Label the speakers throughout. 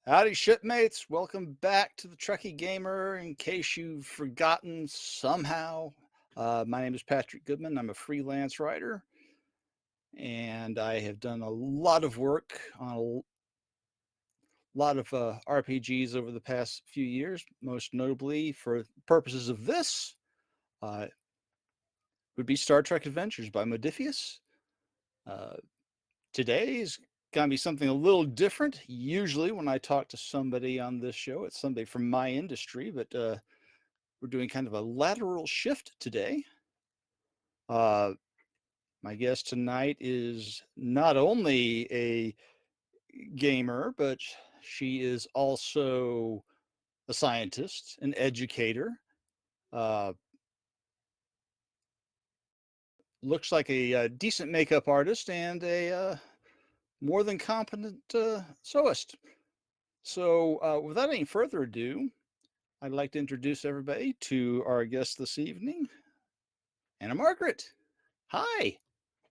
Speaker 1: Howdy, shipmates. Welcome back to the Trekkie Gamer. In case you've forgotten somehow, my name is Patrick Goodman. I'm a freelance writer, and I have done a lot of work on a lot of RPGs over the past few years, most notably for purposes of this, uh, would be Star Trek Adventures by Modiphius. Uh, Today's going to be something a little different. Usually, when I talk to somebody on this show, it's somebody from my industry, but we're doing kind of a lateral shift today. Uh, my guest tonight is not only a gamer, but she is also a scientist, an educator. Uh, looks like a decent makeup artist and a more than competent sewist. So, without any further ado, I'd like to introduce everybody to our guest this evening, Anna Margaret. Hi.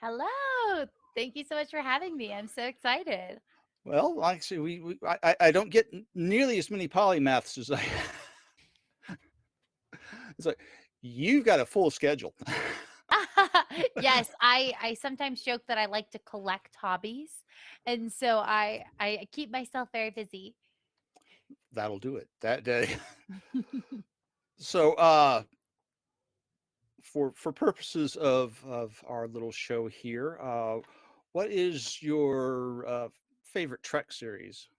Speaker 2: Hello. Thank you so much for having me. I'm so excited.
Speaker 1: Well, like I say, I don't get nearly as many polymaths as I. It's like you've got a full schedule.
Speaker 2: Yes, I sometimes joke that I like to collect hobbies, and so I keep myself very busy.
Speaker 1: That'll do it. That day. So, for purposes of our little show here, what is your favorite Trek series?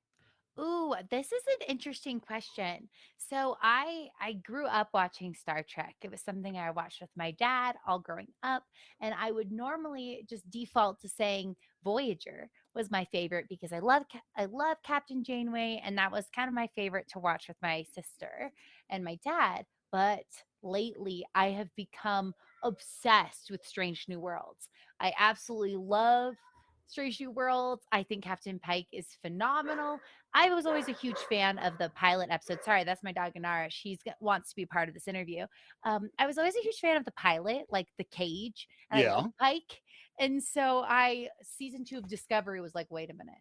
Speaker 2: Ooh, this is an interesting question. So I grew up watching Star Trek. It was something I watched with my dad all growing up, and I would normally just default to saying Voyager was my favorite because I love Captain Janeway, and that was kind of my favorite to watch with my sister and my dad. But lately, I have become obsessed with Strange New Worlds. I absolutely love Strange New Worlds. I think Captain Pike is phenomenal. I was always a huge fan of the pilot episode. Sorry, that's my dog Inara. Wants to be part of this interview. I was always a huge fan of the pilot, like the cage, and I
Speaker 1: Yeah.
Speaker 2: love Pike. And so I season 2 of Discovery was like, wait a minute.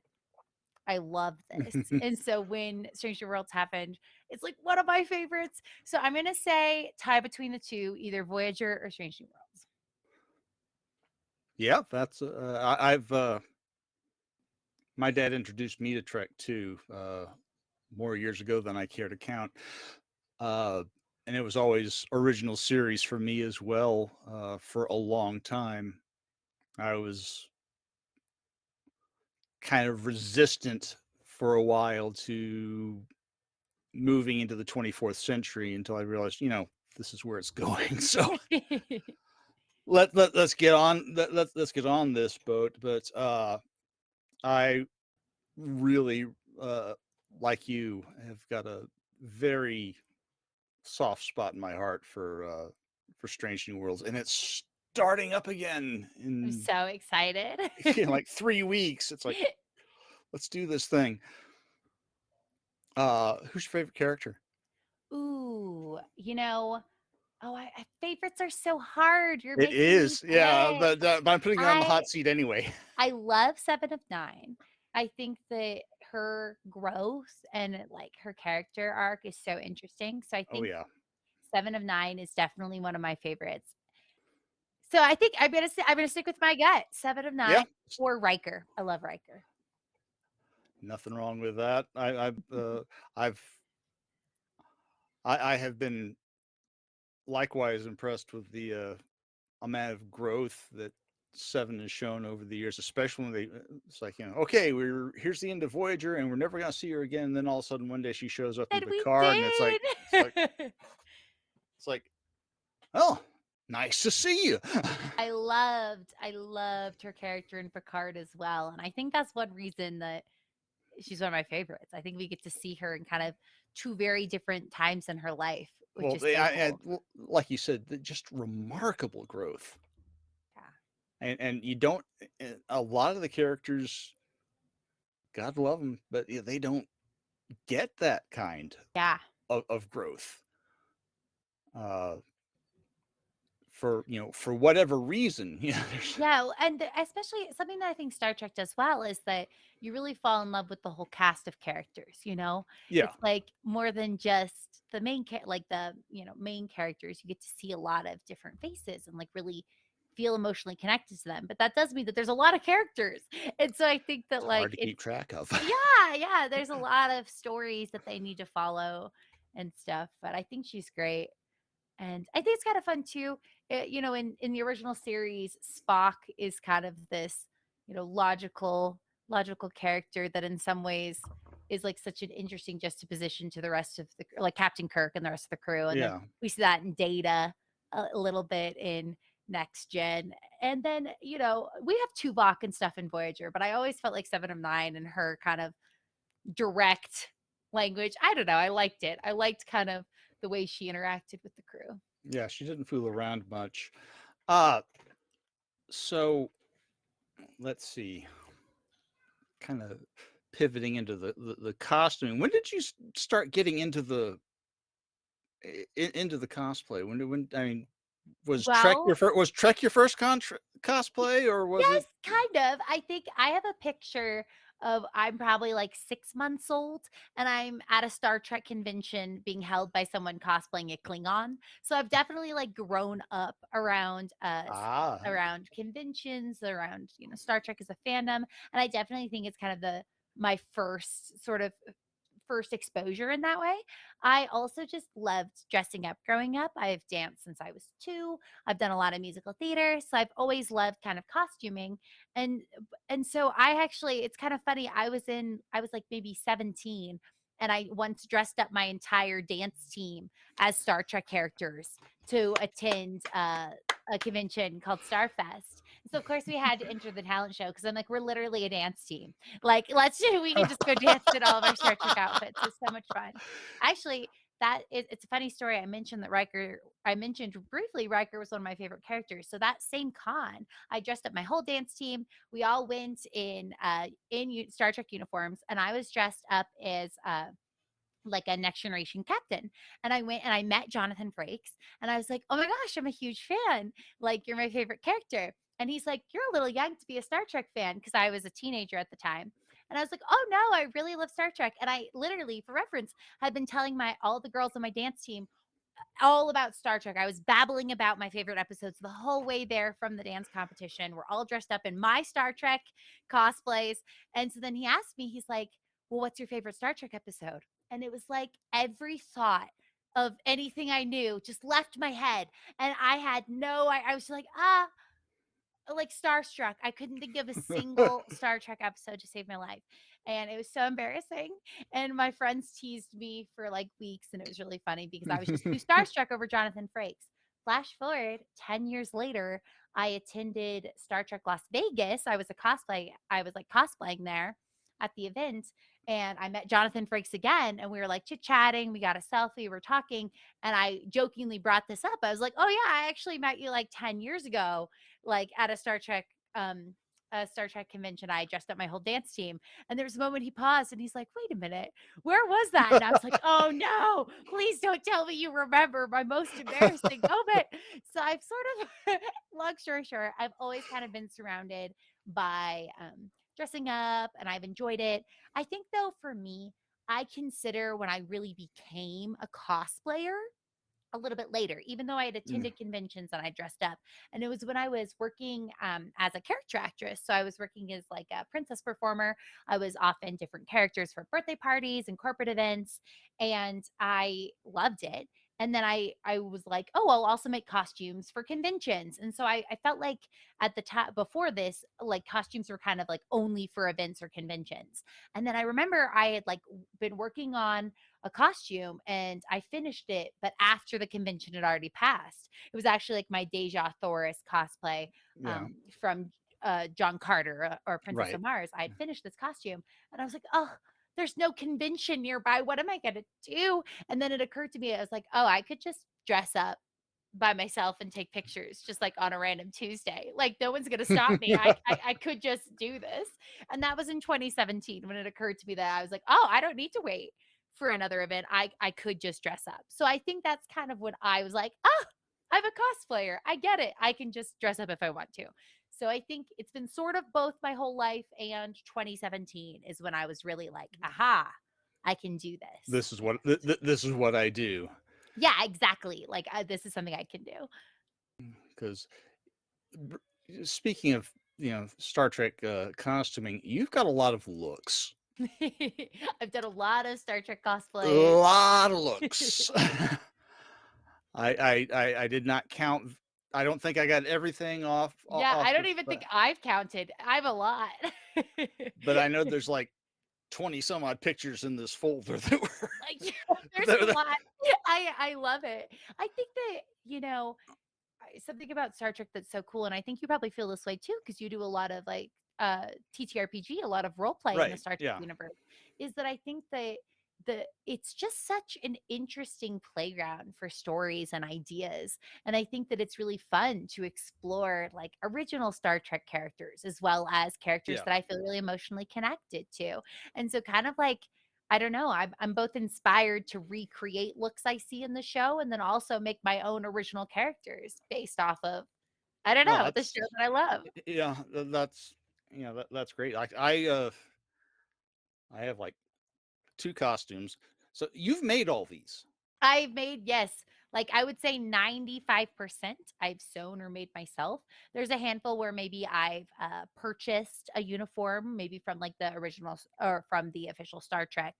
Speaker 2: I love this. And so when Stranger Worlds happened, it's like one of my favorites. So I'm gonna say tie between the two, either Voyager or Strange New Worlds.
Speaker 1: Yeah, that's I've my dad introduced me to Trek too, more years ago than I care to count. Uh, and it was always original series for me as well, for a long time. I was kind of resistant for a while to moving into the 24th century until I realized, this is where it's going. So let's get on let's get on this boat. But I really, uh, like you, have got a very soft spot in my heart for Strange New Worlds, and it's starting up again
Speaker 2: I'm so excited.
Speaker 1: in like 3 weeks. It's like, let's do this thing. Who's your favorite character?
Speaker 2: Ooh, favorites are so hard. You're
Speaker 1: It
Speaker 2: making me
Speaker 1: is, yeah,
Speaker 2: pick.
Speaker 1: but I'm putting you on the
Speaker 2: I
Speaker 1: hot seat anyway.
Speaker 2: I love 7 of 9. I think that her growth and like her character arc is so interesting. So I
Speaker 1: Oh
Speaker 2: think
Speaker 1: yeah,
Speaker 2: 7 of 9 is definitely one of my favorites. So I think I'm gonna stick with my gut. 7 of
Speaker 1: yeah,
Speaker 2: 9 or Riker. I love Riker.
Speaker 1: nothing wrong with that. I've I have been likewise impressed with the amount of growth that Seven has shown over the years, especially when it's like, okay, here's the end of Voyager, and we're never gonna see her again. And then all of a sudden, one day she shows up in
Speaker 2: And we
Speaker 1: Picard, and it's like,
Speaker 2: did.
Speaker 1: it's like, oh, nice to see you.
Speaker 2: I loved her character in Picard as well, and I think that's one reason that she's one of my favorites. I think we get to see her in kind of 2 very different times in her life, which
Speaker 1: Well,
Speaker 2: is so cool.
Speaker 1: like you said, just remarkable growth,
Speaker 2: Yeah.
Speaker 1: and you don't. A lot of the characters, God love them, but they don't get that kind
Speaker 2: Yeah.
Speaker 1: of growth. Uh, for, for whatever reason.
Speaker 2: Yeah, and especially something that I think Star Trek does well is that you really fall in love with the whole cast of characters, you know?
Speaker 1: Yeah,
Speaker 2: It's like more than just the like the, main characters. You get to see a lot of different faces and like really feel emotionally connected to them. But that does mean that there's a lot of characters. And so I think that
Speaker 1: it's
Speaker 2: like
Speaker 1: hard to keep
Speaker 2: it's
Speaker 1: track of.
Speaker 2: yeah, yeah, there's a lot of stories that they need to follow and stuff, but I think she's great. And I think it's kind of fun too. In the original series, Spock is kind of this, logical character that in some ways is like such an interesting juxtaposition to the rest of the like Captain Kirk and the rest of the crew. And then
Speaker 1: Yeah.
Speaker 2: we see that in Data a little bit in Next Gen. And then, we have Tuvok and stuff in Voyager, but I always felt like Seven of Nine and her kind of direct language. I don't know. I liked it. I liked kind of the way she interacted with the crew.
Speaker 1: Yeah, she didn't fool around much. Uh, so let's see, kind of pivoting into the costuming. When did you start getting into into the cosplay? When I mean,
Speaker 2: Well,
Speaker 1: was Trek your first cosplay, or was it?
Speaker 2: yes, kind of. I think I have a picture of I'm probably like 6 months old, and I'm at a Star Trek convention being held by someone cosplaying a Klingon. So I've definitely like grown up around
Speaker 1: Ah,
Speaker 2: around conventions, around Star Trek as a fandom, and I definitely think it's kind of the my first sort of first exposure in that way. I also just loved dressing up growing up. I've danced since I was 2. I've done a lot of musical theater, so I've always loved kind of costuming. And so I actually it's kind of funny. I was like maybe 17 and I once dressed up my entire dance team as Star Trek characters to attend a convention called Starfest. So of course we had to enter the talent show because I'm like, we're literally a dance team. Like, we can just go dance in all of our Star Trek outfits. It's so much fun. Actually, it's a funny story. I mentioned briefly Riker was one of my favorite characters. So that same con, I dressed up my whole dance team. We all went in Star Trek uniforms, and I was dressed up as like a next generation captain. And I went and I met Jonathan Frakes and I was like, oh my gosh, I'm a huge fan. Like, you're my favorite character. And he's like, you're a little young to be a Star Trek fan because I was a teenager at the time. And I was like, oh no, I really love Star Trek. And I literally, for reference, had been telling my all the girls on my dance team all about Star Trek. I was babbling about my favorite episodes the whole way there from the dance competition. We're all dressed up in my Star Trek cosplays. And so then he asked me, he's like, well, what's your favorite Star Trek episode? And it was like every thought of anything I knew just left my head. And I was like, like starstruck. I couldn't think of a single Star Trek episode to save my life. And it was so embarrassing. And my friends teased me for like weeks. And it was really funny because I was just too starstruck over Jonathan Frakes. Flash forward 10 years later, I attended Star Trek Las Vegas. I was like cosplaying there at the event. And I met Jonathan Frakes again. And we were like chit chatting. We got a selfie. We were talking. And I jokingly brought this up. I was like, oh, yeah, I actually met you like 10 years ago like at a Star Trek convention. I dressed up my whole dance team. And there was a moment he paused and he's like, wait a minute, where was that? And I was like, oh no, please don't tell me you remember my most embarrassing moment. So I've sort of, long story short, I've always kind of been surrounded by dressing up and I've enjoyed it. I think though, for me, I consider when I really became a cosplayer a little bit later, even though I had
Speaker 1: Mm,
Speaker 2: attended conventions and I dressed up. And it was when I was working as a character actress. So I was working as like a princess performer. I was often different characters for birthday parties and corporate events. And I loved it. And then I was like, oh, I'll also make costumes for conventions. And so I felt like at the time before this, like costumes were kind of like only for events or conventions. And then I remember I had like been working on a costume and I finished it, but after the convention had already passed. It was actually like my Deja Thoris cosplay
Speaker 1: yeah,
Speaker 2: from John Carter or Princess of
Speaker 1: right.
Speaker 2: Mars. I had finished this costume and I was like, oh, there's no convention nearby. What am I going to do? And then it occurred to me, I was like, oh, I could just dress up by myself and take pictures just like on a random Tuesday. Like no one's gonna stop me. I could just do this. And that was in 2017 when it occurred to me that I was like, oh, I don't need to wait for another event. I could just dress up. So I think that's kind of when I was like, oh, I'm a cosplayer. I get it. I can just dress up if I want to. So I think it's been sort of both my whole life, and 2017 is when I was really like, aha, I can do this.
Speaker 1: This is what this is what I do.
Speaker 2: Yeah, exactly. Like this is something I can do.
Speaker 1: Because speaking of Star Trek costuming, you've got a lot of looks.
Speaker 2: I've done a lot of Star Trek
Speaker 1: A
Speaker 2: cosplays.
Speaker 1: lot of looks. I did not count. I don't think I got everything
Speaker 2: Yeah,
Speaker 1: off
Speaker 2: I don't
Speaker 1: the,
Speaker 2: even think I've counted. I have a lot.
Speaker 1: but I know there's like 20 some odd pictures in this folder that were
Speaker 2: Like, yeah, there's a
Speaker 1: that,
Speaker 2: lot. I love it. I think that, something about Star Trek that's so cool, and I think you probably feel this way too, because you do a lot of like TTRPG, a lot of role play in the
Speaker 1: right.
Speaker 2: Star Trek
Speaker 1: Yeah.
Speaker 2: universe, is that I think that it's just such an interesting playground for stories and ideas. And I think that it's really fun to explore like original Star Trek characters as well as characters
Speaker 1: Yeah.
Speaker 2: that I feel really emotionally connected to. And so kind of like I don't know. I'm both inspired to recreate looks I see in the show and then also make my own original characters based off of, I don't
Speaker 1: No,
Speaker 2: know, the
Speaker 1: that's
Speaker 2: show that I love.
Speaker 1: yeah, that's that's great. Like I have like two costumes. So you've made all these.
Speaker 2: I've made, yes, like I would say 95% I've sewn or made myself. There's a handful where maybe I've purchased a uniform, maybe from like the original or from the official Star Trek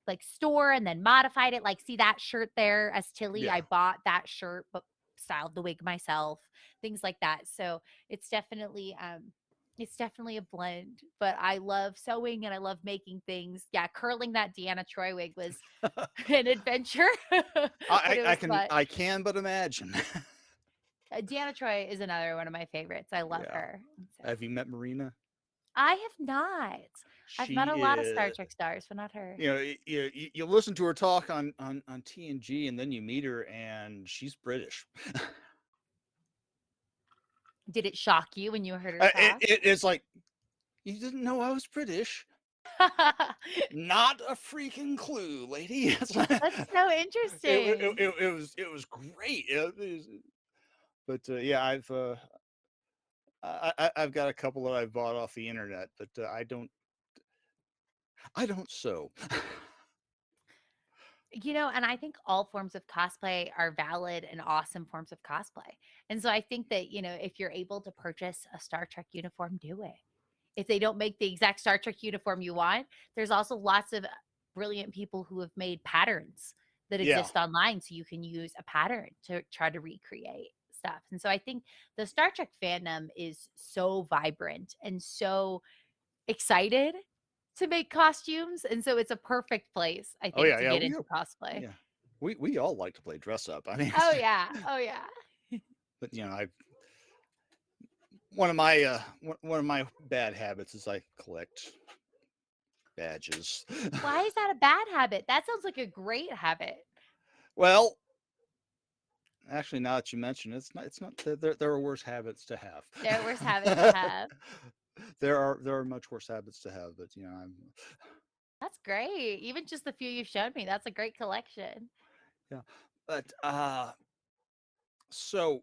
Speaker 2: like store and then modified it. Like, see that shirt there as Tilly? I
Speaker 1: Yeah.
Speaker 2: bought that shirt, but styled the wig myself, things like that. So it's definitely a blend. But I love sewing and I love making things. Yeah, curling that Deanna Troy wig was an adventure, but it was fun.
Speaker 1: I can but imagine.
Speaker 2: Deanna Troy is another one of my favorites. I love
Speaker 1: Yeah.
Speaker 2: her. And so
Speaker 1: Have you met Marina?
Speaker 2: I have not. I've met
Speaker 1: She
Speaker 2: a lot of Star
Speaker 1: is,
Speaker 2: Trek stars, but not her.
Speaker 1: you listen to her talk on TNG and then you meet her and she's British.
Speaker 2: Did it shock you when you heard her talk?
Speaker 1: It's like, you didn't know I was British? Not a freaking clue, lady.
Speaker 2: That's so interesting.
Speaker 1: It was great. But yeah, I've got a couple that I bought off the internet, but I don't sew.
Speaker 2: And I think all forms of cosplay are valid and awesome forms of cosplay. And so I think that, if you're able to purchase a Star Trek uniform, do it. If they don't make the exact Star Trek uniform you want, there's also lots of brilliant people who have made patterns that
Speaker 1: Yeah.
Speaker 2: exist online. So you can use a pattern to try to recreate stuff. And so I think the Star Trek fandom is so vibrant and so excited to make costumes. And so it's a perfect place, I
Speaker 1: Oh
Speaker 2: think,
Speaker 1: yeah,
Speaker 2: to
Speaker 1: yeah.
Speaker 2: get into cosplay.
Speaker 1: Yeah. We all like to play dress up. I mean,
Speaker 2: Oh, yeah. Oh, yeah.
Speaker 1: but I one of my bad habits is I collect badges.
Speaker 2: Why is that a bad habit? That sounds like a great habit.
Speaker 1: Well, actually, now that you mention it, it's not there are worse habits to have.
Speaker 2: There are worse habits to have.
Speaker 1: There are much worse habits to have, but I'm
Speaker 2: That's great. Even just the few you've shown me, that's a great collection.
Speaker 1: yeah. But so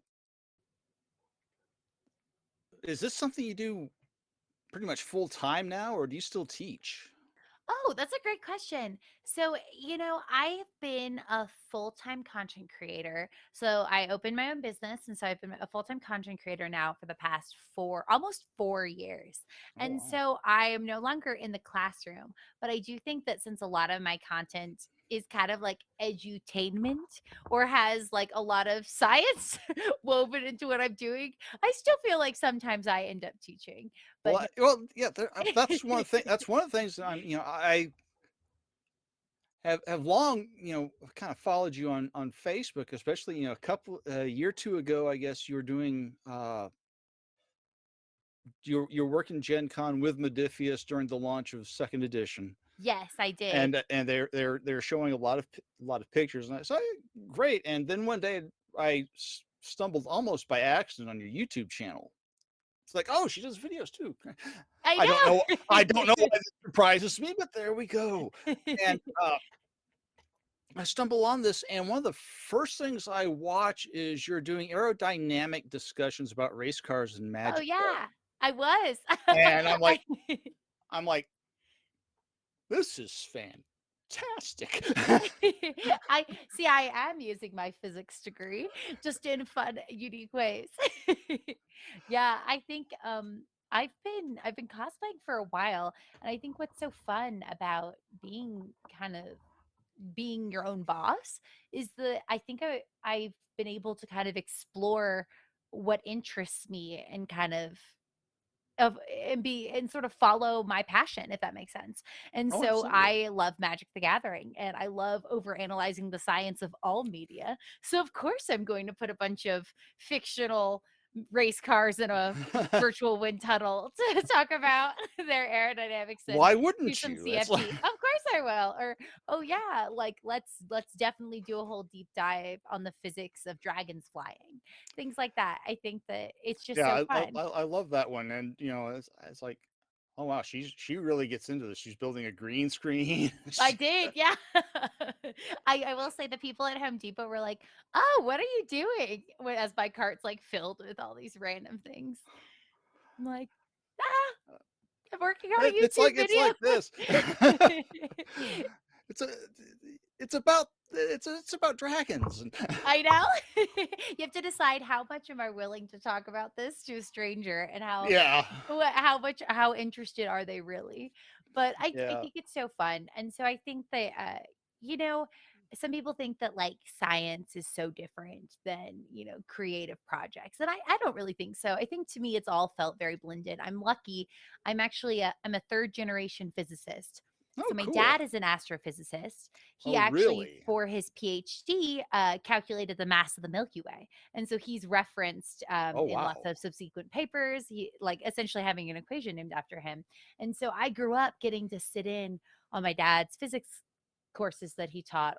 Speaker 1: is this something you do pretty much full time now, or do you still teach?
Speaker 2: Oh, that's a great question. So, I have been a full-time content creator. So, I opened my own business. And so, I've been a full-time content creator now for the past almost 4 years.
Speaker 1: Oh
Speaker 2: And
Speaker 1: wow.
Speaker 2: so, I am no longer in the classroom. But I do think that since a lot of my content is kind of like edutainment or has like a lot of science woven into what I'm doing, I still feel like sometimes I end up teaching. But no.
Speaker 1: Yeah. That's one thing. That's one of the things that I have long kind of followed you on Facebook, especially a year or two ago. I guess you were doing you're working Gen Con with Modifius during the launch of second edition,
Speaker 2: Yes, I did.
Speaker 1: and they're showing a lot of pictures, and I said, great. And then one day I stumbled almost by accident on your YouTube channel. It's like, oh, she does videos too.
Speaker 2: I
Speaker 1: I don't know why this surprises me, but there we go. And I stumble on this, and one of the first things I watch is you're doing aerodynamic discussions about race cars and
Speaker 2: Oh,
Speaker 1: Magic Card,
Speaker 2: yeah. I was.
Speaker 1: and I'm
Speaker 2: I
Speaker 1: like I'm like, "This is fantastic."
Speaker 2: I see, I am using my physics degree just in fun, unique ways. Yeah, I think, I've been cosplaying for a while, and I think what's so fun about being your own boss is that I think I've been able to kind of explore what interests me and kind of and be and sort of follow my passion, if that makes sense. And
Speaker 1: Oh,
Speaker 2: so
Speaker 1: absolutely.
Speaker 2: I love Magic the Gathering and I love overanalyzing the science of all media. So of course I'm going to put a bunch of fictional race cars in a virtual wind tunnel to talk about their aerodynamics and
Speaker 1: Why
Speaker 2: do
Speaker 1: wouldn't
Speaker 2: some
Speaker 1: you? It's like
Speaker 2: CFD. Of course I will. Or oh yeah, like let's definitely do a whole deep dive on the physics of dragons flying. Things like that. I think that it's just
Speaker 1: yeah,
Speaker 2: so
Speaker 1: I
Speaker 2: fun.
Speaker 1: I love that one, and, it's like, "Oh, wow, she really gets into this. She's building a green screen."
Speaker 2: I did, yeah. I will say the people at Home Depot were like, "Oh, what are you doing?" When as my cart's, like, filled with all these random things. I'm like, "Ah, I'm working on a
Speaker 1: It's like this.
Speaker 2: YouTube video."
Speaker 1: It's a it's about dragons and
Speaker 2: I know. You have to decide how much am I willing to talk about this to a stranger and
Speaker 1: yeah.
Speaker 2: how interested are they really? But I
Speaker 1: Yeah.
Speaker 2: think it's so fun. And so I think that you know, some people think that like science is so different than, creative projects. And I don't really think so. I think to me it's all felt very blended. I'm lucky. I'm a third generation physicist.
Speaker 1: Oh,
Speaker 2: So my
Speaker 1: cool.
Speaker 2: dad is an astrophysicist. He
Speaker 1: Oh,
Speaker 2: actually,
Speaker 1: really?
Speaker 2: for his PhD, calculated the mass of the Milky Way, and so he's referenced
Speaker 1: Oh,
Speaker 2: in lots
Speaker 1: wow.
Speaker 2: of subsequent papers. He like essentially having an equation named after him, and so I grew up getting to sit in on my dad's physics courses that he taught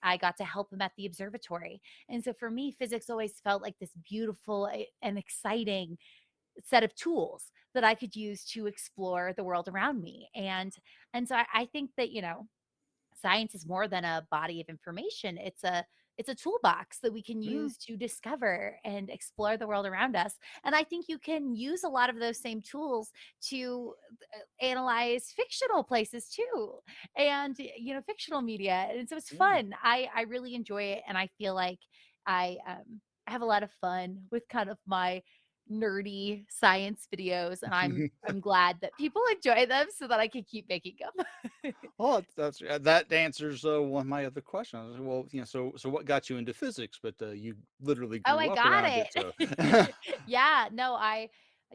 Speaker 2: I got to help him at the observatory. And so for me physics always felt like this beautiful and exciting set of tools that I could use to explore the world around me. And so I think that, science is more than a body of information. It's a toolbox that we can
Speaker 1: Yeah.
Speaker 2: use to discover and explore the world around us. And I think you can use a lot of those same tools to analyze fictional places too, and fictional media. And so it's
Speaker 1: Yeah.
Speaker 2: fun. I really enjoy it, and I feel like I have a lot of fun with kind of my nerdy science videos, and I'm glad that people enjoy them so that I can keep making them.
Speaker 1: Oh, that answers, one of my other questions. Well, so what got you into physics? But, you literally
Speaker 2: Oh,
Speaker 1: grew
Speaker 2: I
Speaker 1: up
Speaker 2: got
Speaker 1: around it, so
Speaker 2: it. Yeah, no, I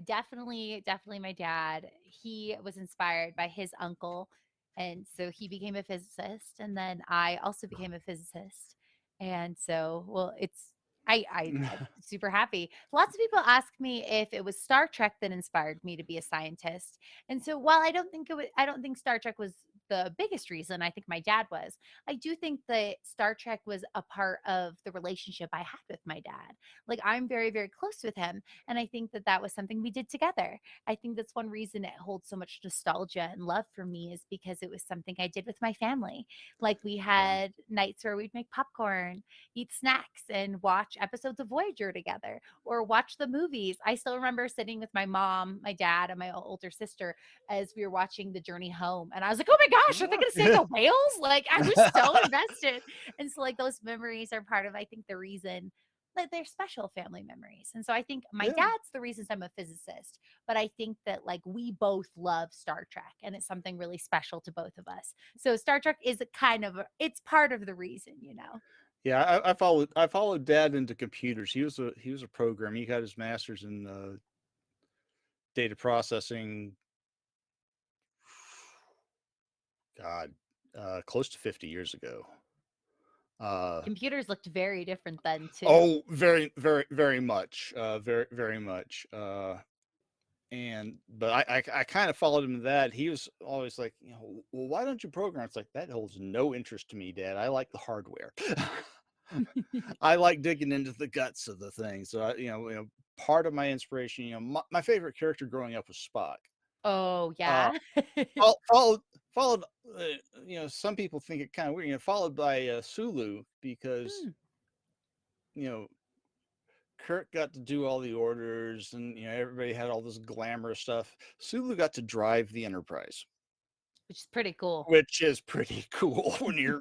Speaker 2: definitely my dad, he was inspired by his uncle, and so he became a physicist, and then I also became a physicist. And so, well, I'm super happy. Lots of people ask me if it was Star Trek that inspired me to be a scientist. And so while I don't think Star Trek was the biggest reason, I think my dad was. I do think that Star Trek was a part of the relationship I had with my dad. Like, I'm very, very close with him, and I think that that was something we did together. I think that's one reason it holds so much nostalgia and love for me is because it was something I did with my family. Like, we
Speaker 1: yeah.
Speaker 2: had nights where we'd make popcorn, eat snacks, and watch episodes of Voyager together or watch the movies. I still remember sitting with my mom, my dad, and my older sister as we were watching The Journey Home. And I was like, oh my gosh, are they going to save
Speaker 1: Yeah.
Speaker 2: the whales? Like, I was so invested. And so, like, those memories are part of, I think, the reason that they're special family memories. And so I think my
Speaker 1: Yeah.
Speaker 2: dad's the reasons I'm a physicist, but I think that like we both love Star Trek and it's something really special to both of us. So Star Trek is it's part of the reason.
Speaker 1: Yeah, I followed dad into computers. He was a programmer. He got his master's in, data processing, God, close to 50 years ago. Uh,
Speaker 2: Computers looked very different then too.
Speaker 1: oh, very, very, very much, very, very much. But I kind of followed him to that. He was always like, well, why don't you program? It's like that holds no interest to me, Dad. I like the hardware. I like digging into the guts of the thing. So part of my inspiration, my favorite character growing up was Spock.
Speaker 2: Oh,
Speaker 1: Uh,
Speaker 2: yeah.
Speaker 1: followed followed, uh, some people think it kind of weird, followed by Sulu because,
Speaker 2: Mm.
Speaker 1: you know, Kurt got to do all the orders and, everybody had all this glamorous stuff. Sulu got to drive the Enterprise,
Speaker 2: Which is pretty cool.
Speaker 1: which is pretty cool when you're,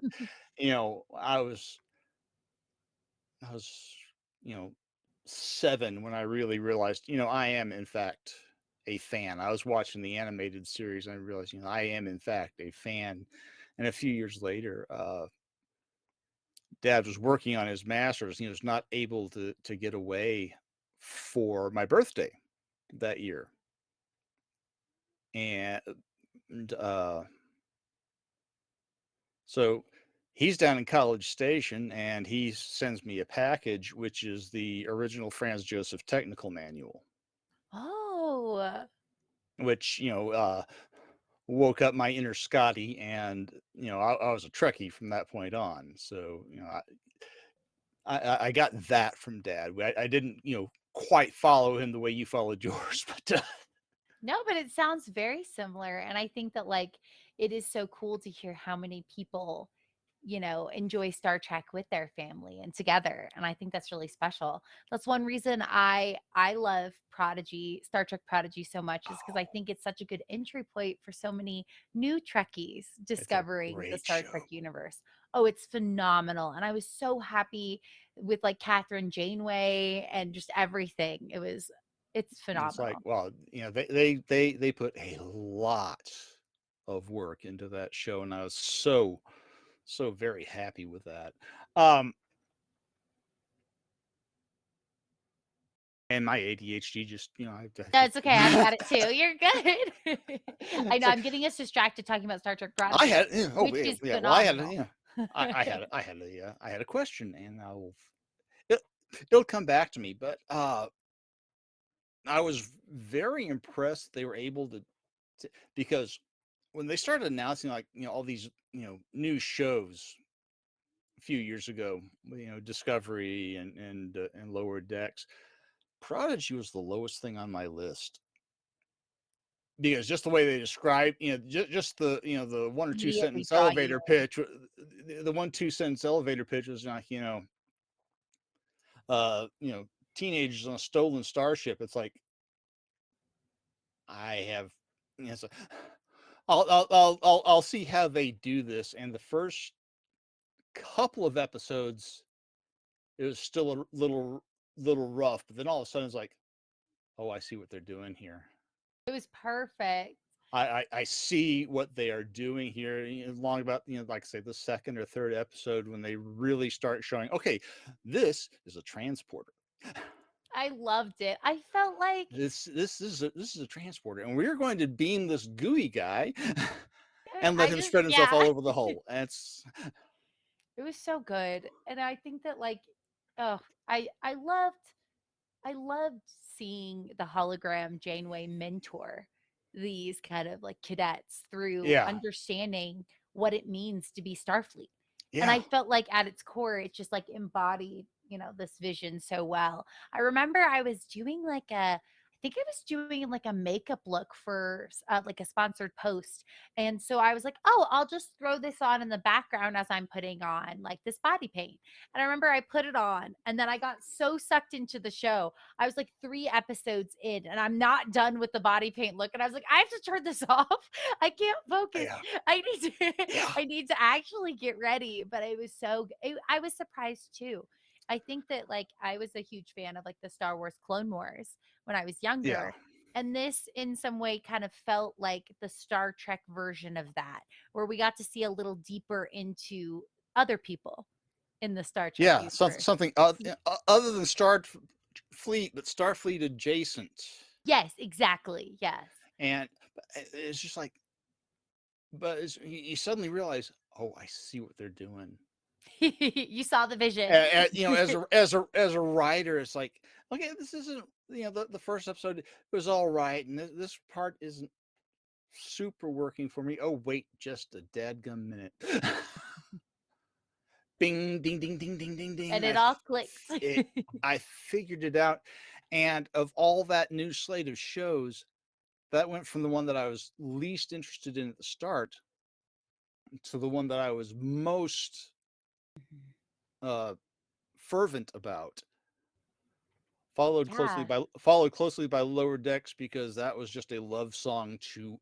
Speaker 1: I was, you know, 7 when I really realized, I am in fact a fan. I was watching the animated series and I realized, I am in fact a fan. And a few years later, Dad was working on his master's. He was not able to get away for my birthday that year, and so he's down in College Station, and he sends me a package, which is the original Franz Joseph technical manual,
Speaker 2: Oh,
Speaker 1: which woke up my inner Scotty, and I was a Trekkie from that point on. So I got that from Dad. I didn't quite follow him the way you followed yours, but
Speaker 2: no, but it sounds very similar. And I think that like it is so cool to hear how many people, enjoy Star Trek with their family and together. And I think that's really special. That's one reason I love Prodigy, Star Trek Prodigy so much is because I think it's such a good entry point for so many new Trekkies
Speaker 1: it's a
Speaker 2: discovering the
Speaker 1: great
Speaker 2: Star
Speaker 1: show.
Speaker 2: Trek universe. Oh, it's phenomenal. And I was so happy with like Catherine Janeway and just everything. It's
Speaker 1: It's like,
Speaker 2: phenomenal.
Speaker 1: well, they put a lot of work into that show, and I was so very happy with that. Um, and my ADHD just,
Speaker 2: That's okay. I've got it too. You're good. I
Speaker 1: it's
Speaker 2: know
Speaker 1: like
Speaker 2: I'm getting us distracted talking about Star Trek
Speaker 1: I
Speaker 2: Prodigy,
Speaker 1: had, oh
Speaker 2: which is
Speaker 1: yeah, well, I had,
Speaker 2: phenomenal.
Speaker 1: I had I had a question, and it, it'll come back to me, but I was very impressed they were able because when they started announcing like all these new shows a few years ago, Discovery and Lower Decks, Prodigy was the lowest thing on my list because just the way they describe, just the the one or two
Speaker 2: Immediately
Speaker 1: sentence
Speaker 2: draw you
Speaker 1: elevator pitch, the 1-2 sentence elevator pitch was like uh you know teenagers on a stolen starship. It's like I have, so I'll see how they do this. And the first couple of episodes, it was still a little rough, but then all of a sudden it's like, oh, I see what they're doing here.
Speaker 2: in. It was perfect.
Speaker 1: I see what they are doing here. Long about like I say, the second or third episode when they really start showing, okay, this is a transporter.
Speaker 2: I loved it. I felt like
Speaker 1: This is a transporter, and we're going to beam this gooey guy and let
Speaker 2: I
Speaker 1: him
Speaker 2: just
Speaker 1: spread himself
Speaker 2: yeah.
Speaker 1: all over the hull. And it's
Speaker 2: It was so good. And I think that like oh, I loved seeing the hologram Janeway mentor these kind of like cadets through
Speaker 1: yeah,
Speaker 2: understanding what it means to be Starfleet. And
Speaker 1: yeah,
Speaker 2: I felt like at its core, it just like embodied, this vision so well. I remember I was doing I think I was doing like a makeup look for like a sponsored post. And so I was like, oh, I'll just throw this on in the background as I'm putting on like this body paint. And I remember I put it on and then I got so sucked into the show. I was like 3 episodes in and I'm not done with the body paint look. And I was like, I have to turn this off. I can't focus.
Speaker 1: yeah,
Speaker 2: I need to
Speaker 1: yeah,
Speaker 2: I need to actually get ready. But it was I was surprised too. I think that like I was a huge fan of like the Star Wars Clone Wars when I was
Speaker 1: yeah,
Speaker 2: younger. And this, in some way, kind of felt like the Star Trek version of that, where we got to see a little deeper into other people in the Star Trek
Speaker 1: yeah.
Speaker 2: universe.
Speaker 1: Something other than Fleet, but Starfleet adjacent.
Speaker 2: Yes, exactly. Yes.
Speaker 1: And it's just like, but you suddenly realize, oh, I see what they're doing.
Speaker 2: You saw the vision.
Speaker 1: As a writer, it's like, okay, this isn't the first episode was all right, and this part isn't super working for me. Oh wait, just a dadgum minute. Bing, ding, ding, ding, ding, ding, ding.
Speaker 2: And it all clicks.
Speaker 1: It, I figured it out. And of all that new slate of shows, that went from the one that I was least interested in at the start to the one that I was most
Speaker 2: Mhm.
Speaker 1: uh, fervent about,
Speaker 2: Yeah.
Speaker 1: followed closely by Lower Decks, because that was just a love song to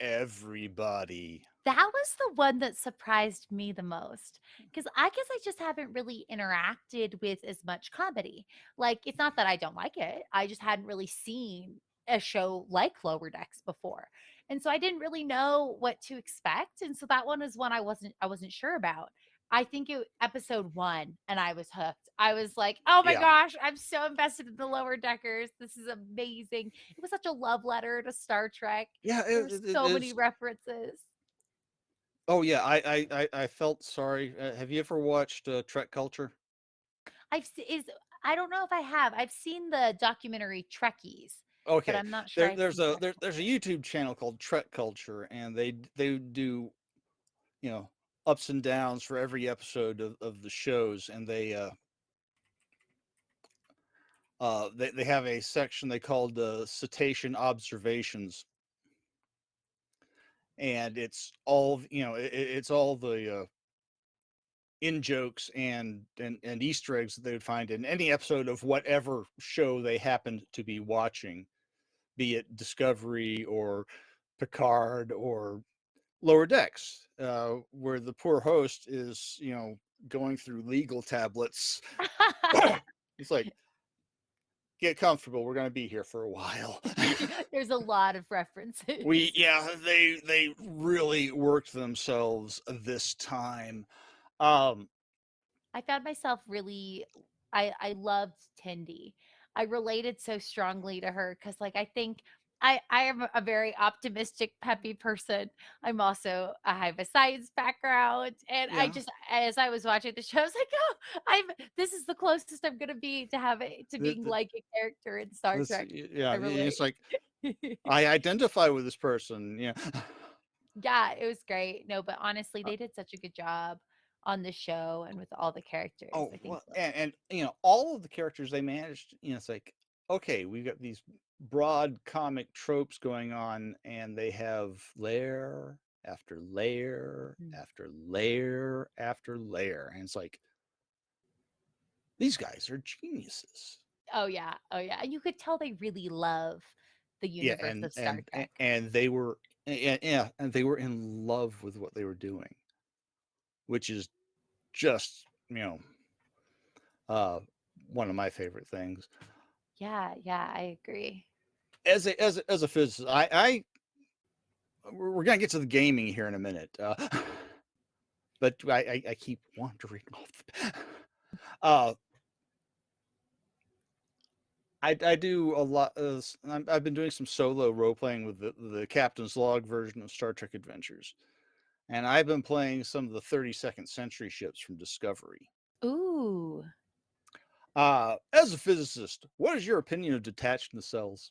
Speaker 1: everybody.
Speaker 2: That was the one that surprised me the most, because I guess I just haven't really interacted with as much comedy. Like, it's not that I don't like it, I just hadn't really seen a show like Lower Decks before, and so I didn't really know what to expect, and so that one is one I wasn't sure about. I think it episode 1, and I was hooked. I was like, "Oh my
Speaker 1: Yeah,
Speaker 2: gosh, I'm so invested in the Lower Deckers. This is amazing." It was such a love letter to Star Trek.
Speaker 1: yeah,
Speaker 2: There were
Speaker 1: it
Speaker 2: so many
Speaker 1: is.
Speaker 2: references.
Speaker 1: Oh yeah, I felt sorry. Have you ever watched Trek Culture?
Speaker 2: I've se is I don't know if I have. I've seen the documentary Trekkies, but
Speaker 1: Okay,
Speaker 2: I'm not sure I've seen Trek
Speaker 1: there's a
Speaker 2: Culture.
Speaker 1: YouTube channel called Trek Culture, and they do, you know, ups and downs for every episode of the shows, and they have a section they called cetacean observations, and it's all, it's all the in jokes and Easter eggs that they would find in any episode of whatever show they happened to be watching, be it Discovery or Picard or Lower Decks, where the poor host is, going through legal tablets. It's like, get comfortable. We're going to be here for a while.
Speaker 2: There's a lot of references.
Speaker 1: They really worked themselves this time. Um,
Speaker 2: I found myself really I loved Tindy. I related so strongly to her because, like, I think I am a very optimistic, peppy person. I have a science background, and I
Speaker 1: yeah,
Speaker 2: just as I was watching the show, I was like, "Oh, I'm this is the closest I'm gonna be to have it to being
Speaker 1: th-
Speaker 2: like a character in Star
Speaker 1: this,
Speaker 2: Trek."
Speaker 1: yeah,
Speaker 2: I relate.
Speaker 1: it's like I identify with this person. Yeah.
Speaker 2: Yeah, it was great. No, but honestly, they did such a good job on the show and with all the characters.
Speaker 1: Oh
Speaker 2: I think
Speaker 1: well, and all of the characters they managed. It's like, okay, we've got these broad comic tropes going on, and they have layer after layer
Speaker 2: Mm.
Speaker 1: after layer after layer, and it's like, these guys are geniuses.
Speaker 2: Oh, yeah. Oh, yeah. And you could tell they really love the
Speaker 1: Yeah,
Speaker 2: universe of Star Trek.
Speaker 1: and they were, yeah, and they were in love with what they were doing, which is just, uh, one of my favorite things.
Speaker 2: Yeah, yeah, I agree.
Speaker 1: As a physicist, we're gonna get to the gaming here in a minute, but I keep wandering off. Uh, I do a lot. I've been doing some solo role playing with the Captain's Log version of Star Trek Adventures, and I've been playing some of the 32nd Century ships from Discovery.
Speaker 2: Ooh.
Speaker 1: As a physicist, what is your opinion of detached nacelles?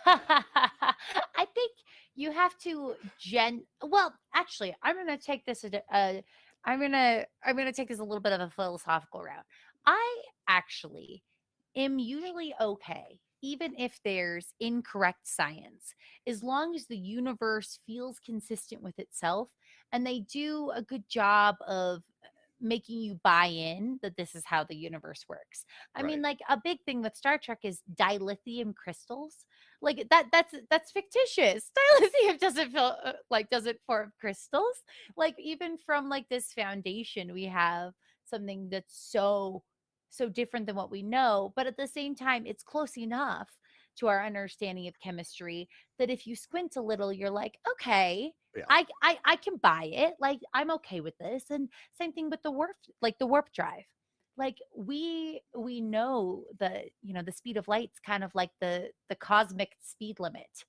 Speaker 2: I think you have to well, actually, I'm going to take this a little bit of a philosophical route. I actually am usually okay even if there's incorrect science, as long as the universe feels consistent with itself and they do a good job of making you buy in that this is how the universe works. I mean,
Speaker 1: Right,
Speaker 2: like, a big thing with Star Trek is dilithium crystals. Like, that's fictitious. Dilithium doesn't feel doesn't form crystals. Like, even from like this foundation, we have something that's so different than what we know, but at the same time, it's close enough to our understanding of chemistry that if you squint a little, you're like, okay,
Speaker 1: yeah,
Speaker 2: I can buy it. Like, I'm okay with this. And same thing with the warp drive. Like, we know the speed of light's kind of like the cosmic speed limit.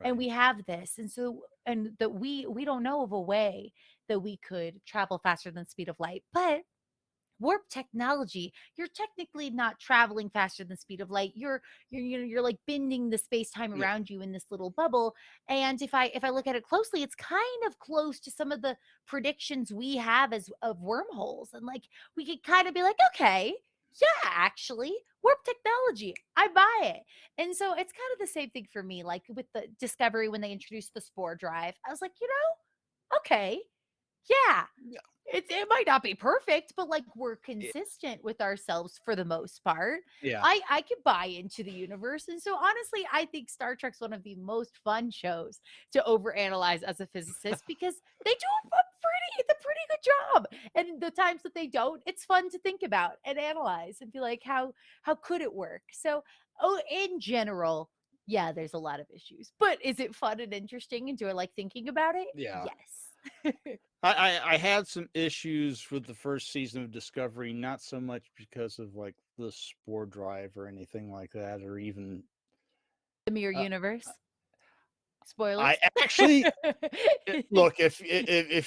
Speaker 2: And
Speaker 1: right,
Speaker 2: we have this. And so and that we don't know of a way that we could travel faster than the speed of light. But warp technology, you're technically not traveling faster than the speed of light. You're like bending the space time
Speaker 1: yeah,
Speaker 2: around you in this little bubble. And if I look at it closely, it's kind of close to some of the predictions we have as of wormholes. And like, we could kind of be like, okay, yeah, actually, warp technology, I buy it. And so it's kind of the same thing for me. Like with the Discovery, when they introduced the spore drive, I was like, okay, Yeah.
Speaker 1: Yeah.
Speaker 2: It might not be perfect, but, like, we're
Speaker 1: Yeah.
Speaker 2: consistent with ourselves for the most part.
Speaker 1: Yeah.
Speaker 2: I could buy into the universe, and so, honestly, I think Star Trek's one of the most fun shows to overanalyze as a physicist because they do a pretty good job, and the times that they don't, it's fun to think about and analyze and be like, "How could it work?" So, oh, in general, yeah, there's a lot of issues, but is it fun and interesting, and do I like thinking about it?
Speaker 1: Yeah.
Speaker 2: Yes.
Speaker 1: I had some issues with the first season of Discovery, not so much because of like the spore drive or anything like that, or even
Speaker 2: The Mirror
Speaker 1: uh,
Speaker 2: Universe.
Speaker 1: I
Speaker 2: Spoilers?
Speaker 1: actually look if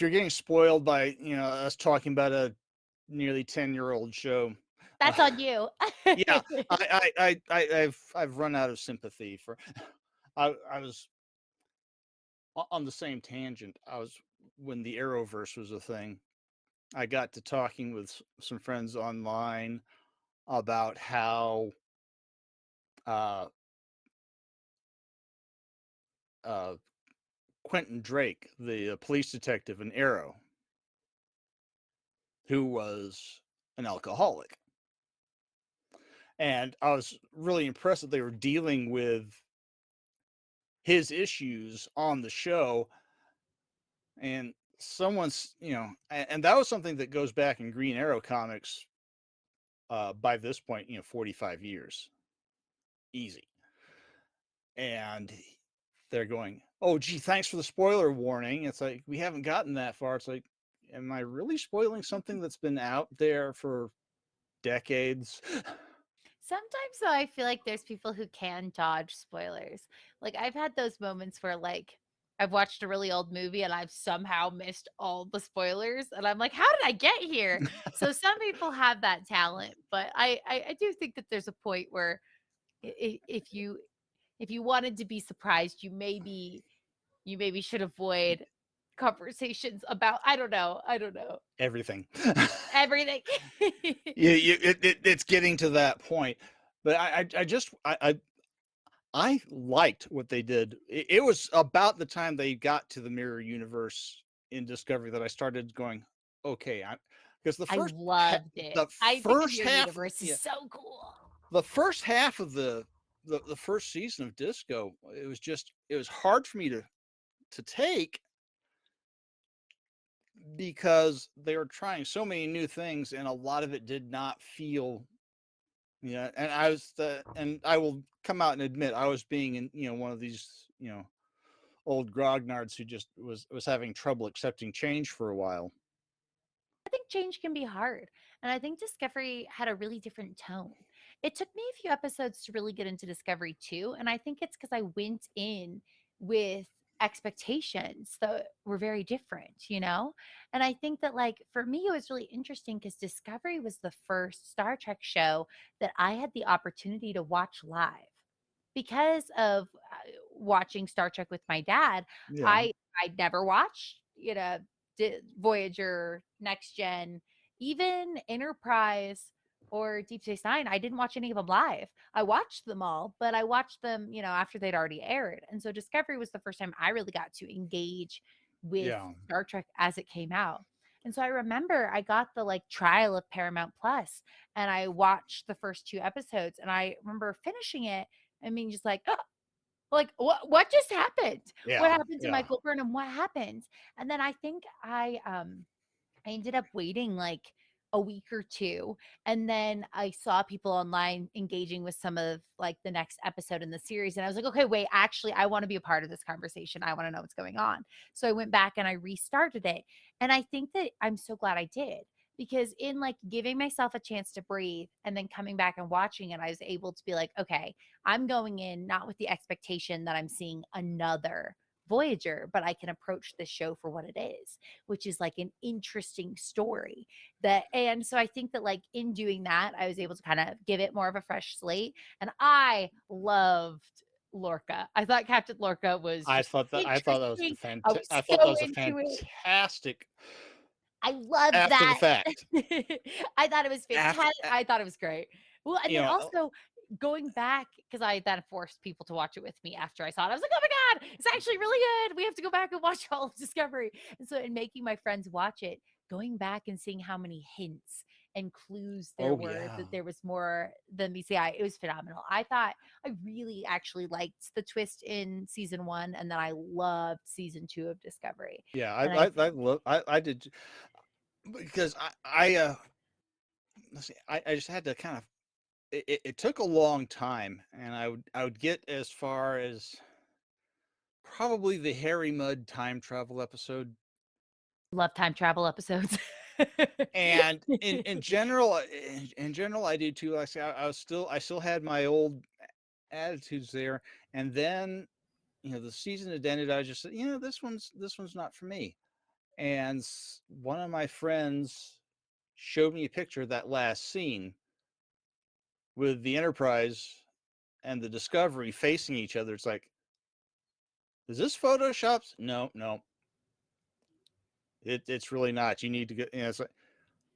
Speaker 1: you're getting spoiled by us talking about a nearly 10-year-old show, uh,
Speaker 2: That's on you.
Speaker 1: yeah, I've run out of sympathy for. I was on the same tangent. I was when the Arrowverse was a thing. I got to talking with some friends online about how uh, uh, Quentin Drake, the police detective in Arrow, who was an alcoholic, and I was really impressed that they were dealing with his issues on the show. And someone's, and that was something that goes back in Green Arrow comics. By this point, 45 years, easy. And they're going, "Oh, gee, thanks for the spoiler warning." It's like we haven't gotten that far. It's like, am I really spoiling something that's been out there for decades?
Speaker 2: Sometimes, though, I feel like there's people who can dodge spoilers. Like, I've had those moments where, like, I've watched a really old movie and I've somehow missed all the spoilers, and I'm like, "How did I get here?" So some people have that talent, but I do think that there's a point where if you wanted to be surprised, you maybe should avoid conversations about I don't know,
Speaker 1: Everything.
Speaker 2: everything.
Speaker 1: It's getting to that point. But I liked what they did. It was about the time they got to the mirror universe in Discovery that I started going, okay, because
Speaker 2: I loved it.
Speaker 1: the
Speaker 2: I think the
Speaker 1: first
Speaker 2: Mirror
Speaker 1: half,
Speaker 2: Universe is
Speaker 1: yeah,
Speaker 2: so cool.
Speaker 1: the first half of the first season of Disco, it was hard for me to take because they were trying so many new things and a lot of it did not feel. Yeah, and and I will come out and admit I was being in one of these old grognards who just was having trouble accepting change for a while.
Speaker 2: I think change can be hard. And I think Discovery had a really different tone. It took me a few episodes to really get into Discovery too. And I think it's because I went in with expectations that were very different. And I think that, like, for me, it was really interesting because Discovery was the first Star Trek show that I had the opportunity to watch live. Because of watching Star Trek with my dad,
Speaker 1: Yeah,
Speaker 2: I'd never watched, Voyager, Next Gen, even Enterprise or Deep Space Nine. I didn't watch any of them live. I watched them all, but I watched them, after they'd already aired. And so Discovery was the first time I really got to engage with
Speaker 1: yeah,
Speaker 2: Star Trek as it came out. And so I remember I got the like trial of Paramount Plus and I watched the first two episodes and I remember finishing it and being just like, oh, like, what just happened? What
Speaker 1: yeah,
Speaker 2: happened to
Speaker 1: yeah,
Speaker 2: Michael Burnham? What happened? And then I think I ended up waiting like a week or two, and then I saw people online engaging with some of like the next episode in the series, and I was like, okay, wait, actually, I want to be a part of this conversation. I want to know what's going on. So I went back and I restarted it, and I think that I'm so glad I did because in like giving myself a chance to breathe and then coming back and watching it, I was able to be like, okay, I'm going in not with the expectation that I'm seeing another Voyager, but I can approach this show for what it is, which is like an interesting story. And so I think that like in doing that, I was able to kind of give it more of a fresh slate. And I loved Lorca. I thought Captain Lorca was just
Speaker 1: I thought that was
Speaker 2: interesting. I was
Speaker 1: I thought that
Speaker 2: so
Speaker 1: was a
Speaker 2: into it.
Speaker 1: fantastic
Speaker 2: I love
Speaker 1: after the
Speaker 2: that.
Speaker 1: fact.
Speaker 2: I thought it was
Speaker 1: After
Speaker 2: fantastic. I thought it was great. Well, and
Speaker 1: you
Speaker 2: then
Speaker 1: know,
Speaker 2: also going back, because I then forced people to watch it with me after I saw it. I was like, oh my God, it's actually really good. We have to go back and watch all of Discovery. And so, in making my friends watch it, going back and seeing how many hints and clues there
Speaker 1: Oh
Speaker 2: were,
Speaker 1: yeah.
Speaker 2: that there was more than meets the eye, it was phenomenal. I thought I really actually liked the twist in season one, and then I loved season two of Discovery.
Speaker 1: Yeah,
Speaker 2: And I
Speaker 1: I
Speaker 2: think,
Speaker 1: love I did because let's see, I just had to kind of it took a long time, and I would get as far as probably the Harry Mudd time travel episode.
Speaker 2: love time travel episodes.
Speaker 1: And in general, I do too. Like I say, I still had my old attitudes there, and then the season had ended. I just said, this one's not for me. And one of my friends showed me a picture of that last scene with the Enterprise and the Discovery facing each other. It's like, is this photoshopped? No, no, it's really not. You need to get. It's like,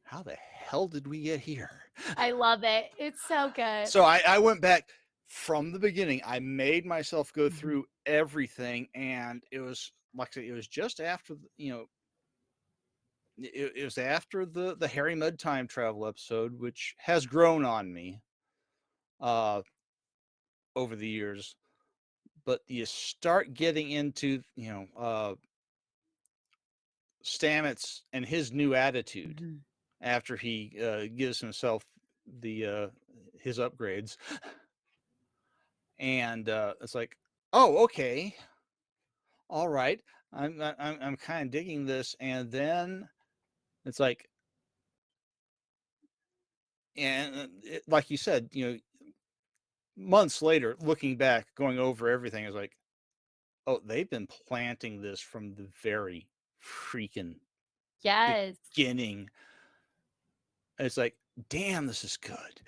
Speaker 1: how the hell did we get here?
Speaker 2: I love it. It's so good.
Speaker 1: So I went back from the beginning. I made myself go
Speaker 2: Mhm.
Speaker 1: through everything, and it was like I said, it was just after it was after the Harry Mudd time travel episode, which has grown on me uh, over the years. But you start getting into Stamets and his new attitude
Speaker 2: Mhm.
Speaker 1: after he gives himself the his upgrades, and it's like, oh, okay, all right, I'm kind of digging this, and then it's like, and like you said, months later, looking back, going over everything, is like, oh, they've been planting this from the very freaking
Speaker 2: Yes.
Speaker 1: beginning. It's like, damn, this is good.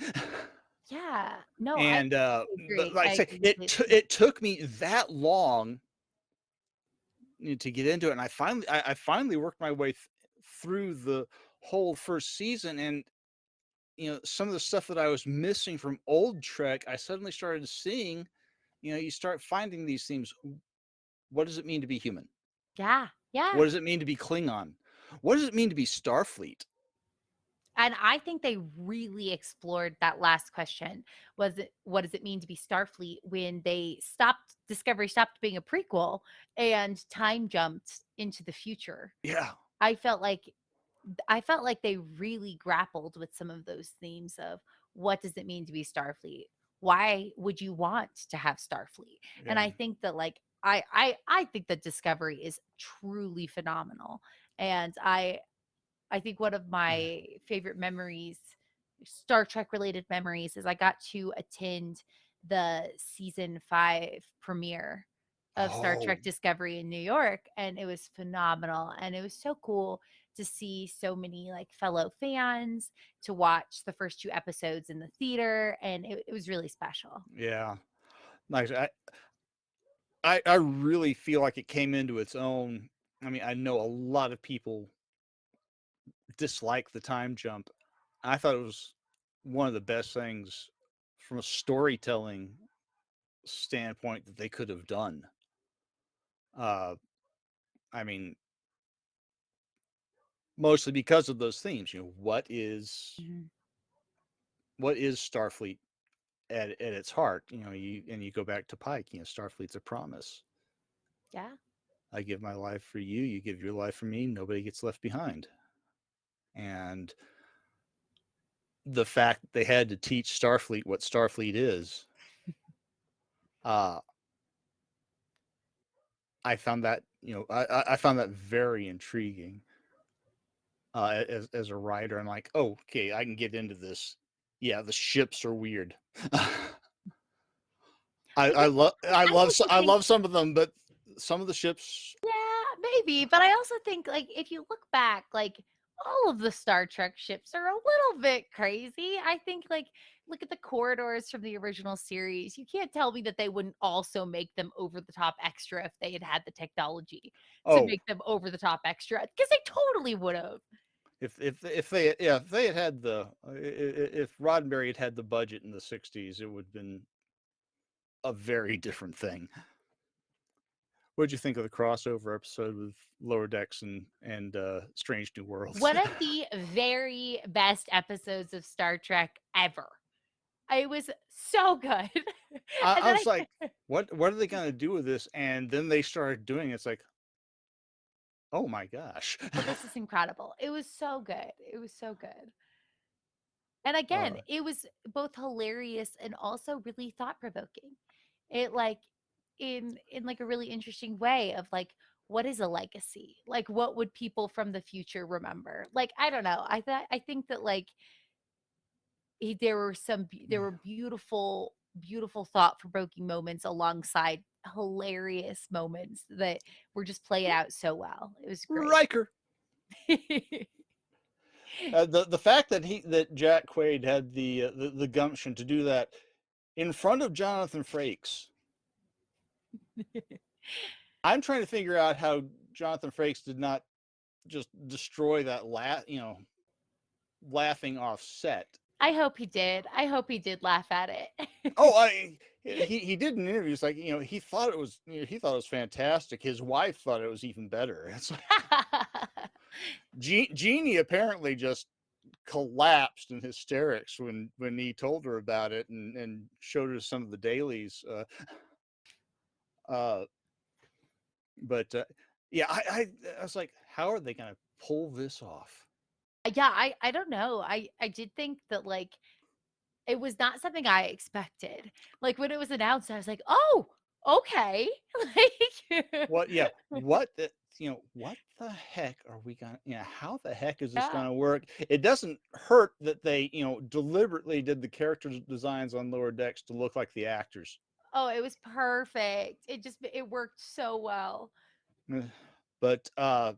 Speaker 2: Yeah. No, I
Speaker 1: And but
Speaker 2: agree.
Speaker 1: like I
Speaker 2: I
Speaker 1: say,
Speaker 2: agree completely.
Speaker 1: it took me that long to get into it, and I finally worked my way through the whole first season, and some of the stuff that I was missing from old Trek, I suddenly started seeing. You start finding these themes. What does it mean to be human?
Speaker 2: Yeah.
Speaker 1: What
Speaker 2: Yeah.
Speaker 1: does it mean to be Klingon? What does it mean to be Starfleet?
Speaker 2: And I think they really explored that last question. Was it, what does it mean to be Starfleet, when they stopped, Discovery stopped being a prequel and time jumped into the future.
Speaker 1: Yeah,
Speaker 2: I felt like I felt like they really grappled with some of those themes of, what does it mean to be Starfleet? Why would you want to have Starfleet? And
Speaker 1: yeah.
Speaker 2: I think that, like, I think that Discovery is truly phenomenal. And I think one of my favorite memories, Star Trek related memories, is I got to attend the season 5 premiere of Star
Speaker 1: Oh,
Speaker 2: Trek Discovery in New York, and it was phenomenal, and it was so cool to see so many, like, fellow fans, to watch the first 2 episodes in the theater, and it was really special.
Speaker 1: yeah. Nice. I really feel like it came into its own. I mean, I know a lot of people dislike the time jump. I thought it was one of the best things from a storytelling standpoint that they could have done. Uh, I mean, mostly because of those themes.
Speaker 2: Mhm.
Speaker 1: What is Starfleet at its heart? You go back to Pike. Starfleet's a promise.
Speaker 2: Yeah.
Speaker 1: I give my life for you. You give your life for me. Nobody gets left behind. And the fact that they had to teach Starfleet what Starfleet is, uh, I found that I found that very intriguing as a writer. I'm like, oh, okay, I can get into this. Yeah, the ships are weird.
Speaker 2: Because I also
Speaker 1: I
Speaker 2: think,
Speaker 1: love some of them, but some of the ships.
Speaker 2: yeah, maybe, but I also think, like, if you look back, like, all of the Star Trek ships are a little bit crazy. I think, like, look at the corridors from the original series. You can't tell me that they wouldn't also make them over the top extra if they had had the technology to
Speaker 1: Oh
Speaker 2: make them over the top extra, because they totally would have.
Speaker 1: if they had the if Roddenberry had had the budget in the '60s, it would have been a very different thing. What'd you think of the crossover episode with Lower Decks and Strange New Worlds?
Speaker 2: One of the very best episodes of Star Trek ever. It was so good. And
Speaker 1: I
Speaker 2: then
Speaker 1: was like, what are they gonna do with this? And then they started doing it. It's like, oh my gosh.
Speaker 2: oh, this is incredible. It was so good. It was so good. And
Speaker 1: uh,
Speaker 2: again, it was both hilarious and also really thought provoking. It like in like a really interesting way of like what is a legacy? Like what would people from the future remember? Like I don't know. I think that like there were there were beautiful thought provoking moments alongside hilarious moments that were just played out so well. It was great.
Speaker 1: Riker. The fact that Jack Quaid had the gumption to do that in front of Jonathan Frakes. I'm trying to figure out how Jonathan Frakes did not just destroy that laughing off set.
Speaker 2: I hope he did. I hope he did laugh at it.
Speaker 1: Oh, he did in interviews like he thought it was he thought it was fantastic. His wife thought it was even better. It's like Jeannie apparently just collapsed in hysterics when he told her about it and showed her some of the dailies. Uh, but yeah, I was like, how are they going to pull this off?
Speaker 2: Yeah, I don't know. I did think that like it was not something I expected. Like when it was announced, I was like, "Oh, okay." Like
Speaker 1: What? Yeah, what the what the heck are we gonna? How the heck is this
Speaker 2: yeah.
Speaker 1: gonna work? It doesn't hurt that they deliberately did the character designs on Lower Decks to look like the actors.
Speaker 2: Oh, it was perfect. It worked so well.
Speaker 1: But I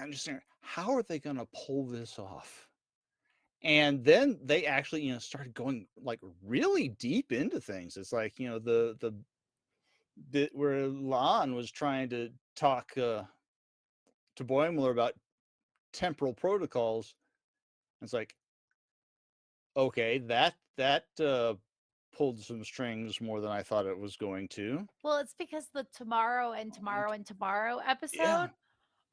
Speaker 1: understand how are they going to pull this off? And then they actually, started going like really deep into things. It's like, the bit where Lon was trying to talk to Boimler about temporal protocols. It's like, okay, that pulled some strings more than I thought it was going to.
Speaker 2: Well, it's because the Tomorrow and
Speaker 1: And
Speaker 2: Tomorrow and Tomorrow
Speaker 1: yeah,
Speaker 2: episode.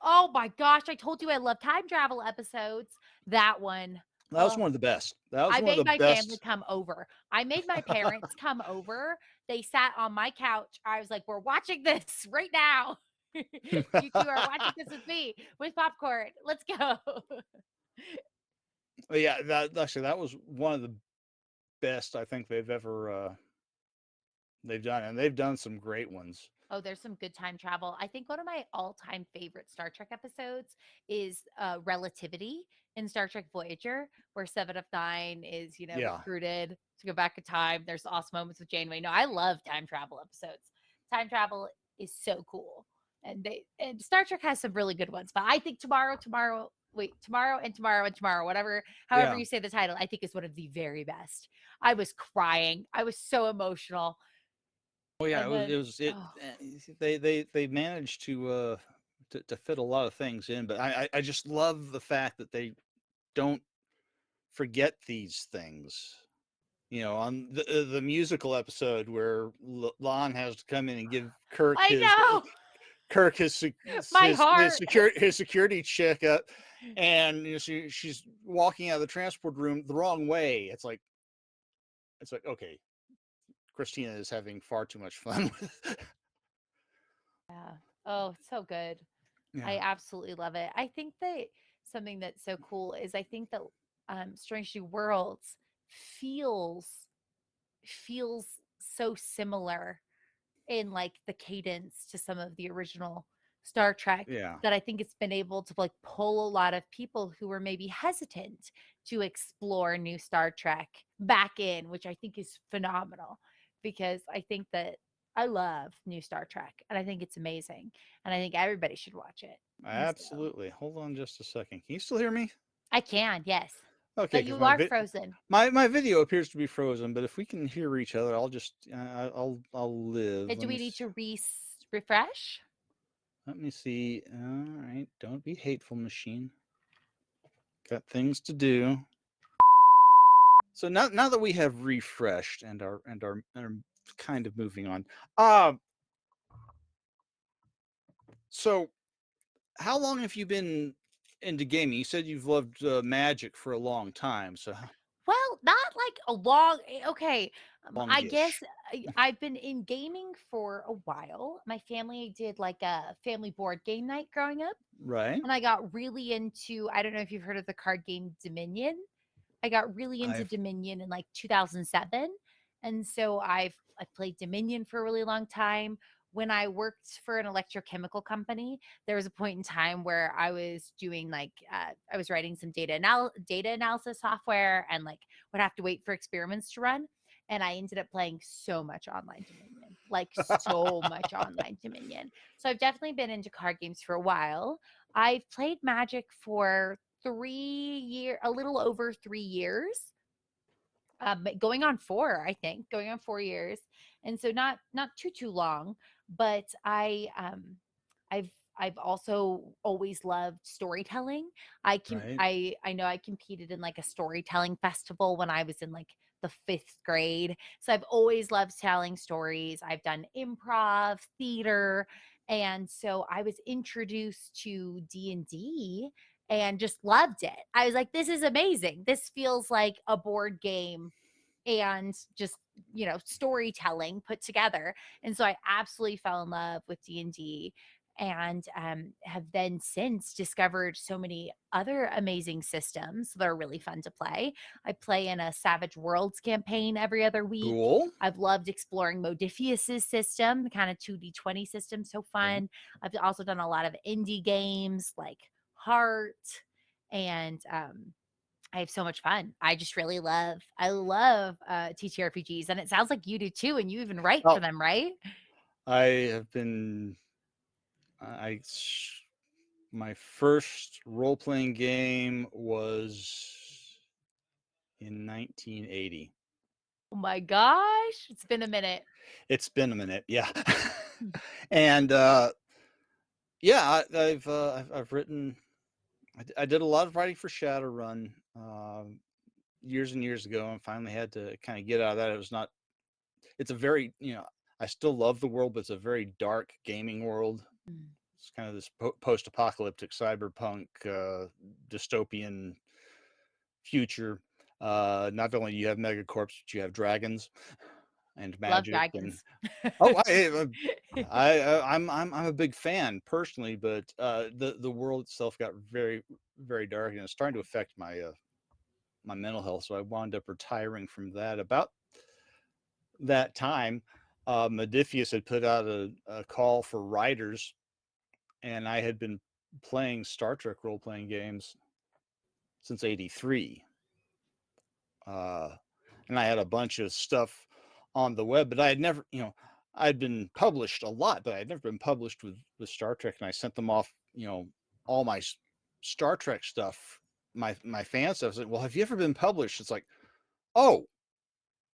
Speaker 2: Oh my gosh, I told you I love time travel episodes. That one.
Speaker 1: that was
Speaker 2: Oh,
Speaker 1: one of the best. That was
Speaker 2: I
Speaker 1: one of
Speaker 2: made
Speaker 1: the
Speaker 2: my family
Speaker 1: best.
Speaker 2: come over. I made my parents come over. They sat on my couch. I was like, "We're watching this right now. You two are watching this with me with popcorn. Let's go."
Speaker 1: Yeah, that was one of the best I think they've done, and they've done some great ones.
Speaker 2: Oh, there's some good time travel. I think one of my all-time favorite Star Trek episodes is Relativity in Star Trek Voyager, where Seven of Nine is,
Speaker 1: Yeah,
Speaker 2: recruited to go back in time. There's awesome moments with Janeway. No, I love time travel episodes. Time travel is so cool. And Star Trek has some really good ones, but I think Tomorrow and Tomorrow and Tomorrow, however
Speaker 1: yeah.
Speaker 2: you say the title, I think is one of the very best. I was crying. I was so emotional.
Speaker 1: Oh yeah,
Speaker 2: And then oh,
Speaker 1: they managed to fit a lot of things in, but I just love the fact that they don't forget these things. On the musical episode where Lon has to come in and give
Speaker 2: I know. My heart.
Speaker 1: his security checkup, and she's walking out of the transport room the wrong way. It's like okay, Christina is having far too much fun with.
Speaker 2: Yeah. Oh, it's so good.
Speaker 1: Yeah,
Speaker 2: I absolutely love it. I think that something that's so cool is I think that Strange New Worlds feels feels so similar in like the cadence to some of the original Star Trek
Speaker 1: yeah,
Speaker 2: that I think it's been able to like pull a lot of people who were maybe hesitant to explore new Star Trek back in, which I think is phenomenal because I think that I love new Star Trek and I think it's amazing and I think everybody should watch it. And so
Speaker 1: absolutely. Hold on just a second. Can you still hear me?
Speaker 2: I can, yes.
Speaker 1: Okay,
Speaker 2: But
Speaker 1: because
Speaker 2: you are frozen.
Speaker 1: my video appears to be frozen, but if we can hear each other, I'll just I'll live.
Speaker 2: Do we need to refresh?
Speaker 1: Let me see. All right, don't be hateful, machine. Got things to do. So now that we have refreshed and are kind of moving on, uh, so how long have you been into gaming? You said you've loved Magic for a long time, so
Speaker 2: Well, not like a long okay, I
Speaker 1: longish,
Speaker 2: guess I've been in gaming for a while. My family did like a family board game night growing up,
Speaker 1: right?
Speaker 2: and I got really into I don't know if you've heard of the card game Dominion. I got really into
Speaker 1: I've
Speaker 2: Dominion in like 2007. And so I've played Dominion for a really long time. When I worked for an electrochemical company, there was a point in time where I was doing like I was writing some data analysis software and like would have to wait for experiments to run. And I ended up playing so much online Dominion, like so much online Dominion. So I've definitely been into card games for a while. I've played Magic for 3 year a little over 3 years, going on 4, I think, going on 4 years. And so not too long, but I've I've also always loved storytelling.
Speaker 1: right.
Speaker 2: I know I competed in like a storytelling festival when I was in like the 5th grade. So I've always loved telling stories. I've done improv, theater, and so I was introduced to D&D and just loved it. I was like, this is amazing. This feels like a board game and just, storytelling put together. And so I absolutely fell in love with D&D and have then since discovered so many other amazing systems that are really fun to play. I play in a Savage Worlds campaign every other week.
Speaker 1: Cool.
Speaker 2: I've loved exploring Modifius's system, the kind of 2D20 system, so
Speaker 1: Okay.
Speaker 2: fun. I've also done a lot of indie games like Heart and I have so much fun. I love TTRPGs, and it sounds like you do too, and you even write for
Speaker 1: Oh,
Speaker 2: them, right?
Speaker 1: I have been. I my first role playing game was in 1980.
Speaker 2: Oh my gosh, it's been a minute.
Speaker 1: It's been a minute, yeah.
Speaker 2: Hmm.
Speaker 1: And yeah, I've written. I did a lot of writing for Shadowrun years and years ago, and finally had to kind of get out of that. It was not. It's a very I still love the world, but it's a very dark gaming world.
Speaker 2: Mm.
Speaker 1: It's kind of this post-apocalyptic cyberpunk dystopian future. Not only do you have megacorps, but you have dragons and
Speaker 2: Love
Speaker 1: magic and
Speaker 2: dragons.
Speaker 1: oh, I'm a big fan personally, but the world itself got very very dark and it's starting to affect my mental health. So I wound up retiring from that about that time. Modifius had put out a call for writers, and I had been playing Star Trek role playing games since '83. Uh, and I had a bunch of stuff on the web, but I had never, I'd been published a lot, but I'd never been published with Star Trek. And I sent them off, all my Star Trek stuff, my fan stuff. I said, well, have you ever been published? It's like, oh,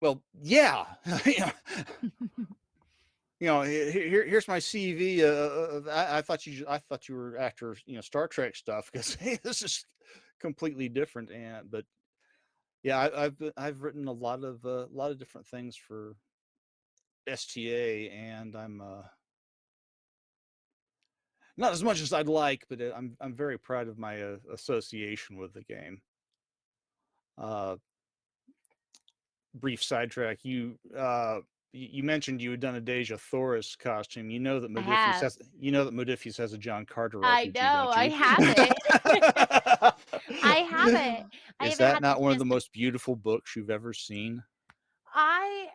Speaker 1: well, yeah, here's my CV. I thought you were after Star Trek stuff because hey, this is completely different. And but yeah, I've written a lot of different things for STA, and I'm not as much as I'd like, but I'm very proud of my association with the game. Uh, Brief sidetrack. You mentioned you had done a Deja Thoris costume.
Speaker 2: I have.
Speaker 1: You know that Modifius has a John Carter
Speaker 2: I
Speaker 1: RPG,
Speaker 2: know.
Speaker 1: don't
Speaker 2: I
Speaker 1: you?
Speaker 2: have it. I have it. I
Speaker 1: Is
Speaker 2: haven't
Speaker 1: that
Speaker 2: had the
Speaker 1: not one of
Speaker 2: chance
Speaker 1: the
Speaker 2: to
Speaker 1: most beautiful books you've ever seen?
Speaker 2: I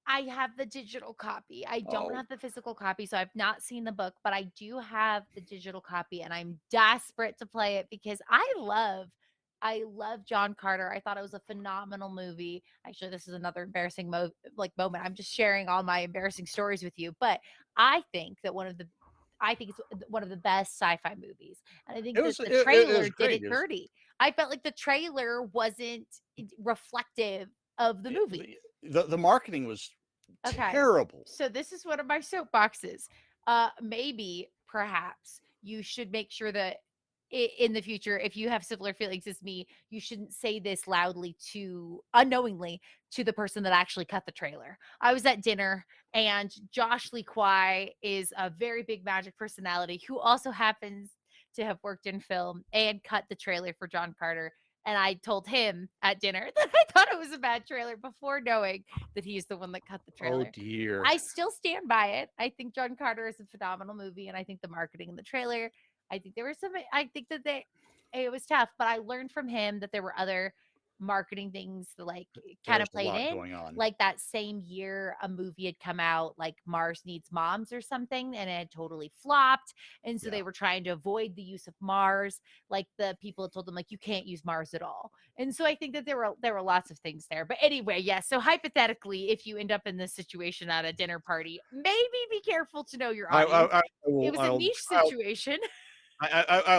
Speaker 2: I have the digital copy. I don't
Speaker 1: Oh,
Speaker 2: have the physical copy, so I've not seen the book, but I do have the digital copy and I'm desperate to play it because I love John Carter. I thought it was a phenomenal movie. Actually, this is another embarrassing moment. I'm just sharing all my embarrassing stories with you, but I think that I think it's one of the best sci-fi movies. And I
Speaker 1: it
Speaker 2: think that
Speaker 1: was
Speaker 2: the
Speaker 1: it
Speaker 2: trailer
Speaker 1: was
Speaker 2: did
Speaker 1: great.
Speaker 2: it dirty. I felt like the trailer wasn't reflective of the movie.
Speaker 1: The marketing was
Speaker 2: Okay.
Speaker 1: terrible.
Speaker 2: So this is one of my soapboxes. Maybe, perhaps, you should make sure that in the future, if you have similar feelings as me, you shouldn't say this loudly to unknowingly to the person that actually cut the trailer. I was at dinner and Josh Lee Kwai is a very big Magic personality who also happens to have worked in film and cut the trailer for John Carter. And I told him at dinner that I thought it was a bad trailer before knowing that he's the one that cut the
Speaker 1: Oh
Speaker 2: trailer.
Speaker 1: dear.
Speaker 2: I still stand by it. I think John Carter is a phenomenal movie, and I think the marketing in the trailer, I think there was some, I think that it was tough, but I learned from him that there were other marketing things that like kind
Speaker 1: There's
Speaker 2: of
Speaker 1: a
Speaker 2: played
Speaker 1: lot
Speaker 2: in.
Speaker 1: going on.
Speaker 2: Like that same year, a movie had come out like Mars Needs Moms or something, and it had totally flopped. And so
Speaker 1: Yeah.
Speaker 2: they were trying to avoid the use of Mars. Like the people had told them, like, you can't use Mars at all. And so I think that there were lots of things there. But anyway, yes. So hypothetically, if you end up in this situation at a dinner party, maybe be careful to know your audience.
Speaker 1: I
Speaker 2: It
Speaker 1: will
Speaker 2: was a niche situation.
Speaker 1: I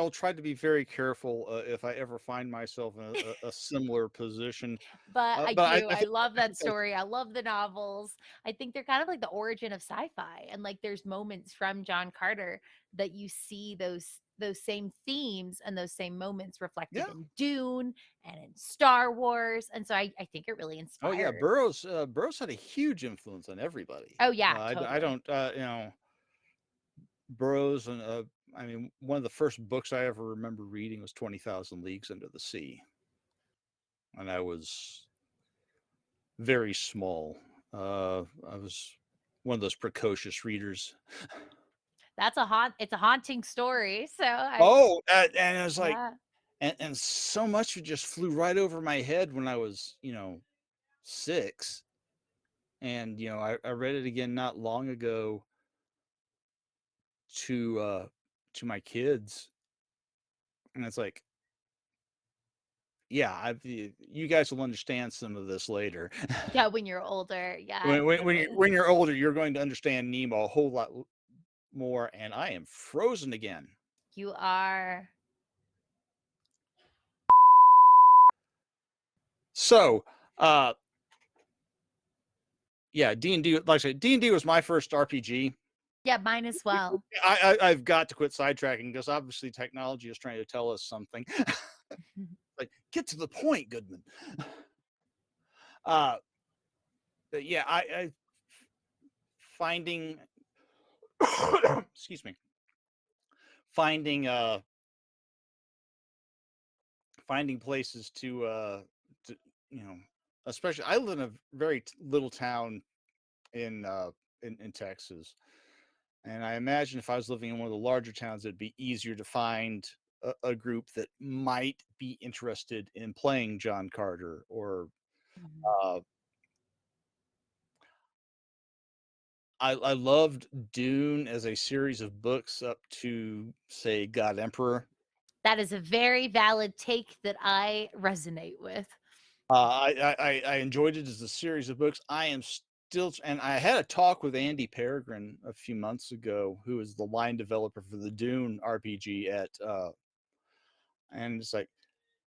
Speaker 1: will try to be very careful if I ever find myself in a similar position.
Speaker 2: But I
Speaker 1: But
Speaker 2: do. I love
Speaker 1: I
Speaker 2: that
Speaker 1: think I
Speaker 2: story. I love the novels. I think they're kind of like the origin of sci-fi. And like there's moments from John Carter that you see those same themes and those same moments
Speaker 1: yeah.
Speaker 2: reflected in Dune and in Star Wars. And so I think it really
Speaker 1: Oh yeah,
Speaker 2: inspired.
Speaker 1: Burroughs had a huge influence on everybody.
Speaker 2: Oh yeah,
Speaker 1: I
Speaker 2: totally.
Speaker 1: don't Burroughs and I mean one of the first books I ever remember reading was 20,000 Leagues Under the Sea, and I was very small. I was one of those precocious readers.
Speaker 2: It's a haunting story. So I
Speaker 1: Oh, and it was like,
Speaker 2: yeah.
Speaker 1: and so much of it just flew right over my head when I was, 6. And, I read it again not long ago to, uh, to my kids. And it's like, yeah, you guys will understand some of this later.
Speaker 2: Yeah, when you're older. Yeah, totally.
Speaker 1: When you're older, you're going to understand Nemo a whole lot more. And I am frozen again.
Speaker 2: You are.
Speaker 1: So, uh, yeah, D&D, like I said, D&D was my first RPG.
Speaker 2: Yeah, mine as well.
Speaker 1: I've got to quit sidetracking because obviously technology is trying to tell us something. Like, get to the point, Goodman. Uh, but yeah, I finding, excuse me, finding finding places to you know, especially I live in a very little town in in Texas, and I imagine if I was living in one of the larger towns, it'd be easier to find a group that might be interested in playing John Carter or
Speaker 2: Mhm.
Speaker 1: uh, I loved Dune as a series of books up to say God Emperor.
Speaker 2: That is a very valid take that I resonate with.
Speaker 1: I enjoyed it as a series of books. I am still, and I had a talk with Andy Peregrine a few months ago, who is the line developer for the Dune RPG and it's like,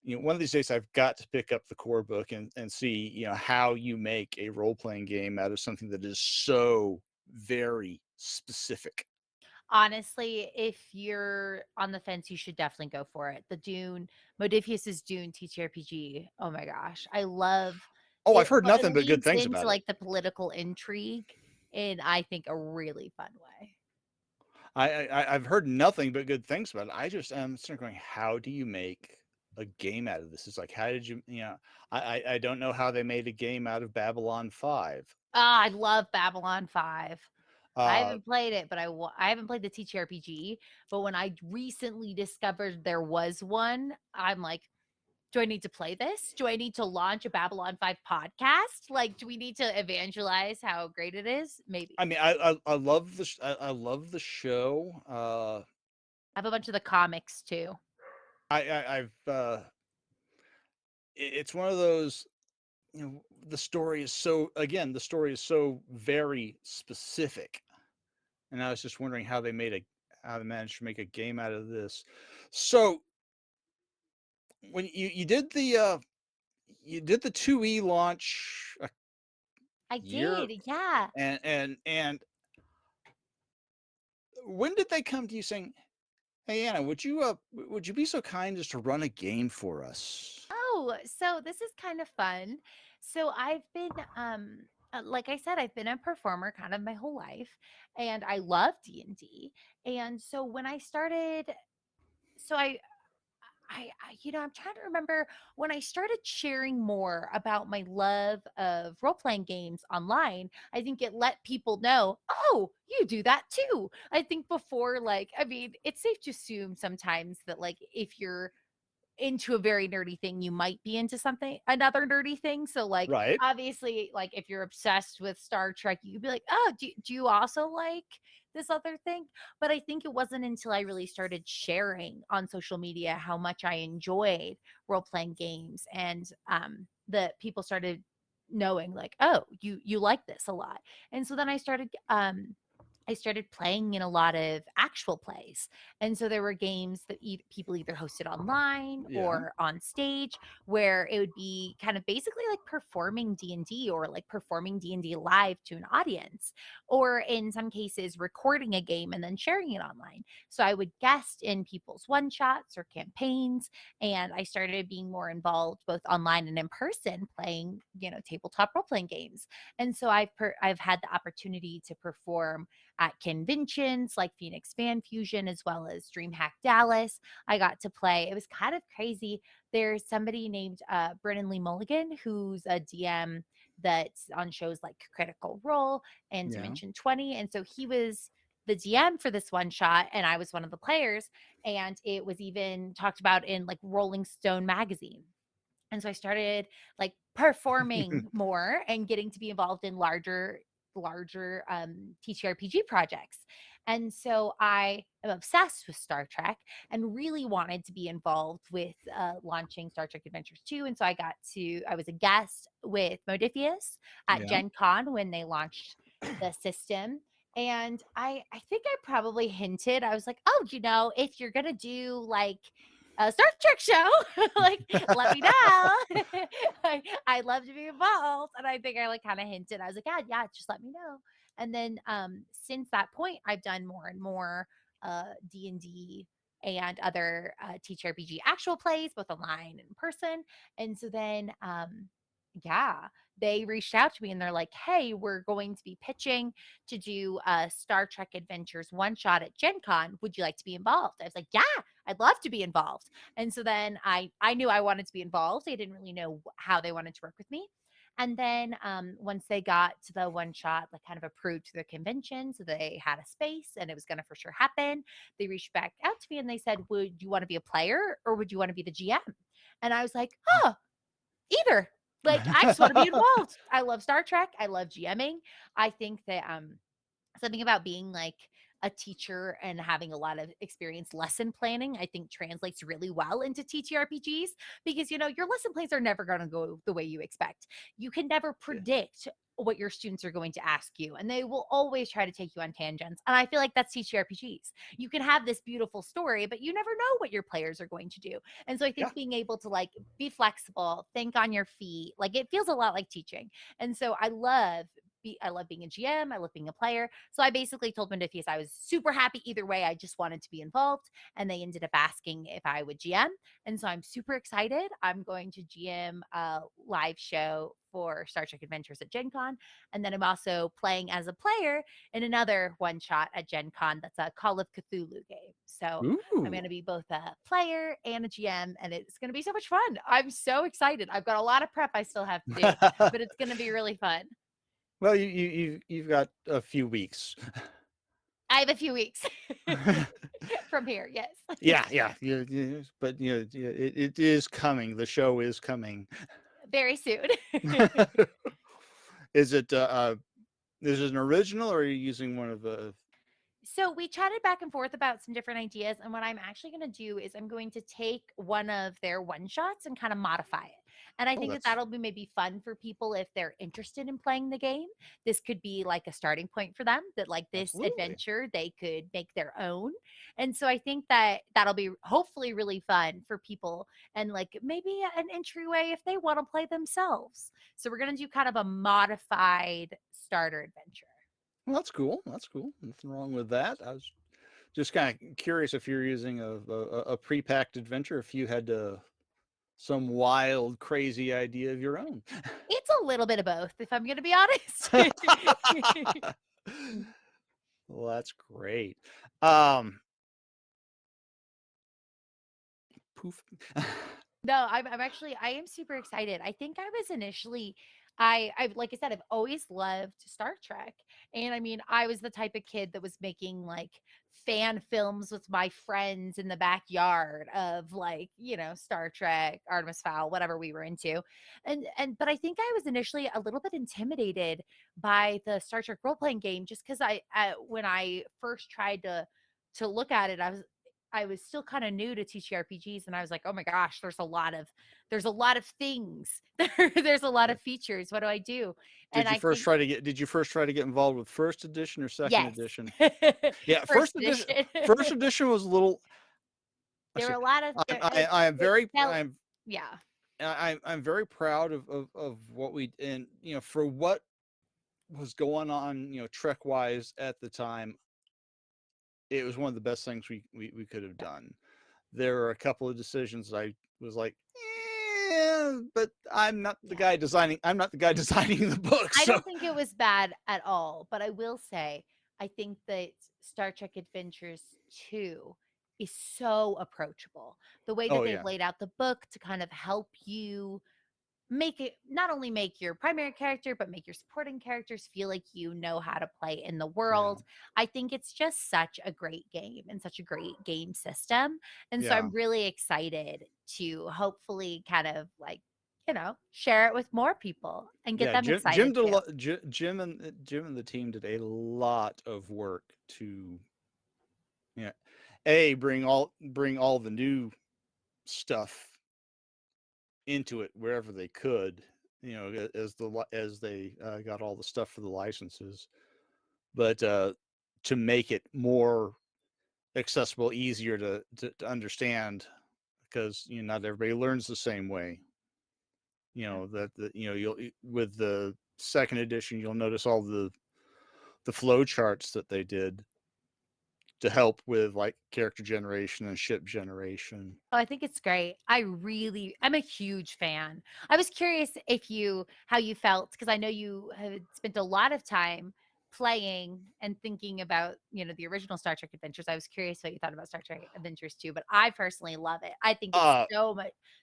Speaker 1: one of these days I've got to pick up the core book and see, how you make a role playing game out of something that is so very specific.
Speaker 2: Honestly, if you're on the fence, you should definitely go for it. The Dune, Modifius's Dune TTRPG. Oh my gosh, I love
Speaker 1: Oh, I've
Speaker 2: it,
Speaker 1: heard
Speaker 2: but it
Speaker 1: nothing but good
Speaker 2: leans
Speaker 1: things
Speaker 2: into
Speaker 1: about it.
Speaker 2: like the political intrigue in I think a really fun way.
Speaker 1: I've heard nothing but good things about it. I just am sort of going, how do you make a game out of this? It's like, how did you, I don't know how they made a game out of Babylon 5.
Speaker 2: Ah, I love Babylon 5. I
Speaker 1: Uh,
Speaker 2: haven't played it, but I haven't played the TTRPG, but when I recently discovered there was one, I'm like, do I need to play this? Do I need to launch a Babylon 5 podcast? Like, do we need to evangelize how great it is? Maybe.
Speaker 1: I mean, I love I love the show.
Speaker 2: I have a bunch of the comics too.
Speaker 1: I've it's one of those, the story is so, again, the story is so very specific, and I was just wondering how they managed to make a game out of this. So when you did the 2E launch a
Speaker 2: I
Speaker 1: year,
Speaker 2: did. Yeah.
Speaker 1: and when did they come to you saying, Hey Anna, would you be so kind as to run a game for us?
Speaker 2: Oh, so this is kind of fun. So I've been, like I said, I've been a performer kind of my whole life, and I love D&D. And so when I started, so I'm trying to remember when I started sharing more about my love of role playing games online. I think it let people know, oh, you do that too. I think before, like, I mean, it's safe to assume sometimes that, like, if you're into a very nerdy thing, you might be into something another nerdy thing. So, like,
Speaker 1: Right.
Speaker 2: obviously, like, if you're obsessed with Star Trek, you could be like, "Oh, do you also like this other thing?" But I think it wasn't until I really started sharing on social media how much I enjoyed role-playing games and, that people started knowing, like, "Oh, you like this a lot." And so then I started playing in a lot of actual plays. And so there were games that people either hosted online
Speaker 1: Yeah.
Speaker 2: or on stage where it would be kind of basically like performing D&D or like performing D&D live to an audience, or in some cases recording a game and then sharing it online. So I would guest in people's one shots or campaigns, and I started being more involved both online and in person playing, tabletop role playing games. And so I've had the opportunity to perform at conventions like Phoenix Fan Fusion as well as DreamHack Dallas. I got to play. It was kind of crazy. There's somebody named Brennan Lee Mulligan who's a DM that's on shows like Critical Role and
Speaker 1: Yeah.
Speaker 2: Dimension 20. And so he was the DM for this one shot, and I was one of the players. And it was even talked about in like Rolling Stone magazine. And so I started like performing more and getting to be involved in larger TTRPG projects. And so I am obsessed with Star Trek and really wanted to be involved with launching Star Trek Adventures 2. And so I was a guest with Modifius at
Speaker 1: Yeah.
Speaker 2: Gen Con when they launched the system. And I think I probably hinted, I was like, oh, if you're going to do like a Star Trek show, like, let me know. I'd love to be involved. And I think I like kind of hinted. I was like, yeah, just let me know. And then since that point, I've done more and more D&D and other TTRPG actual plays, both online and in person. And so then yeah, they reached out to me and they're like, hey, we're going to be pitching to do a Star Trek Adventures one shot at Gen Con. Would you like to be involved? I was like, yeah, I'd love to be involved. And so then I knew I wanted to be involved. I didn't really know how they wanted to work with me. And then once they got to the one shot, like kind of approved to the convention, so they had a space and it was going to for sure happen, they reached back out to me and they said, would you want to be a player or would you want to be the GM? And I was like, oh, either. Like, I just want to be involved. I love Star Trek. I love GMing. I think that something about being like a teacher and having a lot of experience lesson planning, I think translates really well into TTRPGs because your lesson plans are never going to go the way you expect. You can never
Speaker 1: Yeah.
Speaker 2: predict what your students are going to ask you, and they will always try to take you on tangents. And I feel like that's TTRPGs. You can have this beautiful story, but you never know what your players are going to do. And so I
Speaker 1: Yeah.
Speaker 2: think being able to like be flexible, think on your feet, like it feels a lot like teaching. And so I love being a GM. I love being a player. So I basically told Modifius I was super happy either way. I just wanted to be involved. And they ended up asking if I would GM. And so I'm super excited. I'm going to GM a live show for Star Trek Adventures at Gen Con. And then I'm also playing as a player in another one shot at Gen Con that's a Call of Cthulhu game. So I'm
Speaker 1: Ooh.
Speaker 2: going to be both a player and a GM, and it's going to be so much fun. I'm so excited. I've got a lot of prep I still have to do, but it's going to be really fun.
Speaker 1: Well, you've got a few weeks.
Speaker 2: I have a few weeks from here. Yes.
Speaker 1: Yeah, yeah, but it is coming. The show is coming.
Speaker 2: Very soon.
Speaker 1: Is it is it an original or are you using one of the?
Speaker 2: So we chatted back and forth about some different ideas. And what I'm actually going to do is I'm going to take one of their one shots and kind of modify it. And I
Speaker 1: Oh,
Speaker 2: think that
Speaker 1: that's
Speaker 2: that'll be maybe fun for people if they're interested in playing the game. This could be like a starting point for them that, like, this
Speaker 1: absolutely.
Speaker 2: adventure they could make their own. And so I think that that'll be hopefully really fun for people and like maybe an entryway if they want to play themselves. So we're going to do kind of a modified starter adventure.
Speaker 1: Well, that's cool. That's cool. Nothing wrong with that. Just kind of curious if you're using a pre-packed adventure, if you had some wild, crazy idea of your own.
Speaker 2: It's a little bit of both, if I'm gonna be honest.
Speaker 1: Well, that's great. Um, poof.
Speaker 2: No, I'm actually I am super excited. I think I was initially I like I said, I've always loved Star Trek. And I mean, I was the type of kid that was making like fan films with my friends in the backyard of like, Star Trek, Artemis Fowl, whatever we were into. And but I think I was initially a little bit intimidated by the Star Trek role-playing game just because when I first tried to look at it, I was still kind of new to TTRPGs and I was like, "Oh my gosh, there's a lot of things. There's a lot
Speaker 1: Yeah.
Speaker 2: of features. What do I do?" And
Speaker 1: Did you
Speaker 2: I
Speaker 1: first
Speaker 2: think
Speaker 1: try to get? Did you first try to get involved with first edition or second
Speaker 2: yes.
Speaker 1: edition? Yeah,
Speaker 2: First
Speaker 1: first edition.
Speaker 2: edition.
Speaker 1: First edition was a little. I
Speaker 2: There were
Speaker 1: say,
Speaker 2: a lot of there
Speaker 1: I am
Speaker 2: it
Speaker 1: very,
Speaker 2: felt yeah.
Speaker 1: I'm very proud of what we, and for what was going on, Trek wise at the time, it was one of the best things we could have
Speaker 2: Yeah.
Speaker 1: done. There were a couple of decisions I was like, but I'm not the
Speaker 2: Yeah.
Speaker 1: guy designing. I'm not the guy designing the book.
Speaker 2: I
Speaker 1: So,
Speaker 2: don't think it was bad at all, but I will say I think that Star Trek Adventures 2 is so approachable. The way that
Speaker 1: oh
Speaker 2: they've
Speaker 1: yeah,
Speaker 2: laid out the book to kind of help you make it not only make your primary character but make your supporting characters feel like you know how to play in the
Speaker 1: yeah,
Speaker 2: world. I think it's just such a great game and such a great game system, and so
Speaker 1: yeah,
Speaker 2: I'm really excited to hopefully kind of like share it with more people and get
Speaker 1: yeah.
Speaker 2: them
Speaker 1: Jim
Speaker 2: excited
Speaker 1: did a
Speaker 2: too.
Speaker 1: lot. Jim and the team did a lot of work to, yeah, bring all the new stuff into it wherever they could. As they got all the stuff for the licenses, but to make it more accessible, easier to understand, because not everybody learns the same way.
Speaker 2: Yeah.
Speaker 1: You'll with the second edition, you'll notice all the flow charts that they did to help with like character generation and ship generation.
Speaker 2: Oh, I think it's great. I'm a huge fan. I was curious how you felt because I know you had spent a lot of time playing and thinking about, the original Star Trek Adventures. I was curious what you thought about Star Trek Adventures too, but I personally love it. I think it's
Speaker 1: Uh,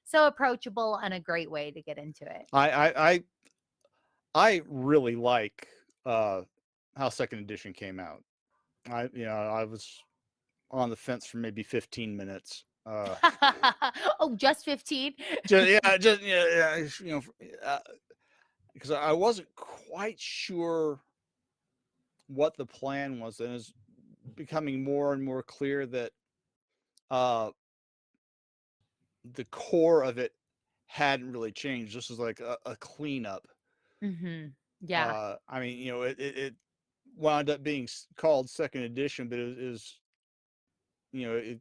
Speaker 2: so approachable and a great way to get into it.
Speaker 1: I I I, I really like uh, how second edition came out. I was on the fence for maybe 15 minutes.
Speaker 2: Oh, just 15?
Speaker 1: Just yeah, uh, because I wasn't quite sure what the plan was, and it's becoming more and more clear that uh, the core of it hadn't really changed. This is like a cleanup.
Speaker 2: Mhm. Yeah.
Speaker 1: I mean, it wound up being called second edition, but it is, it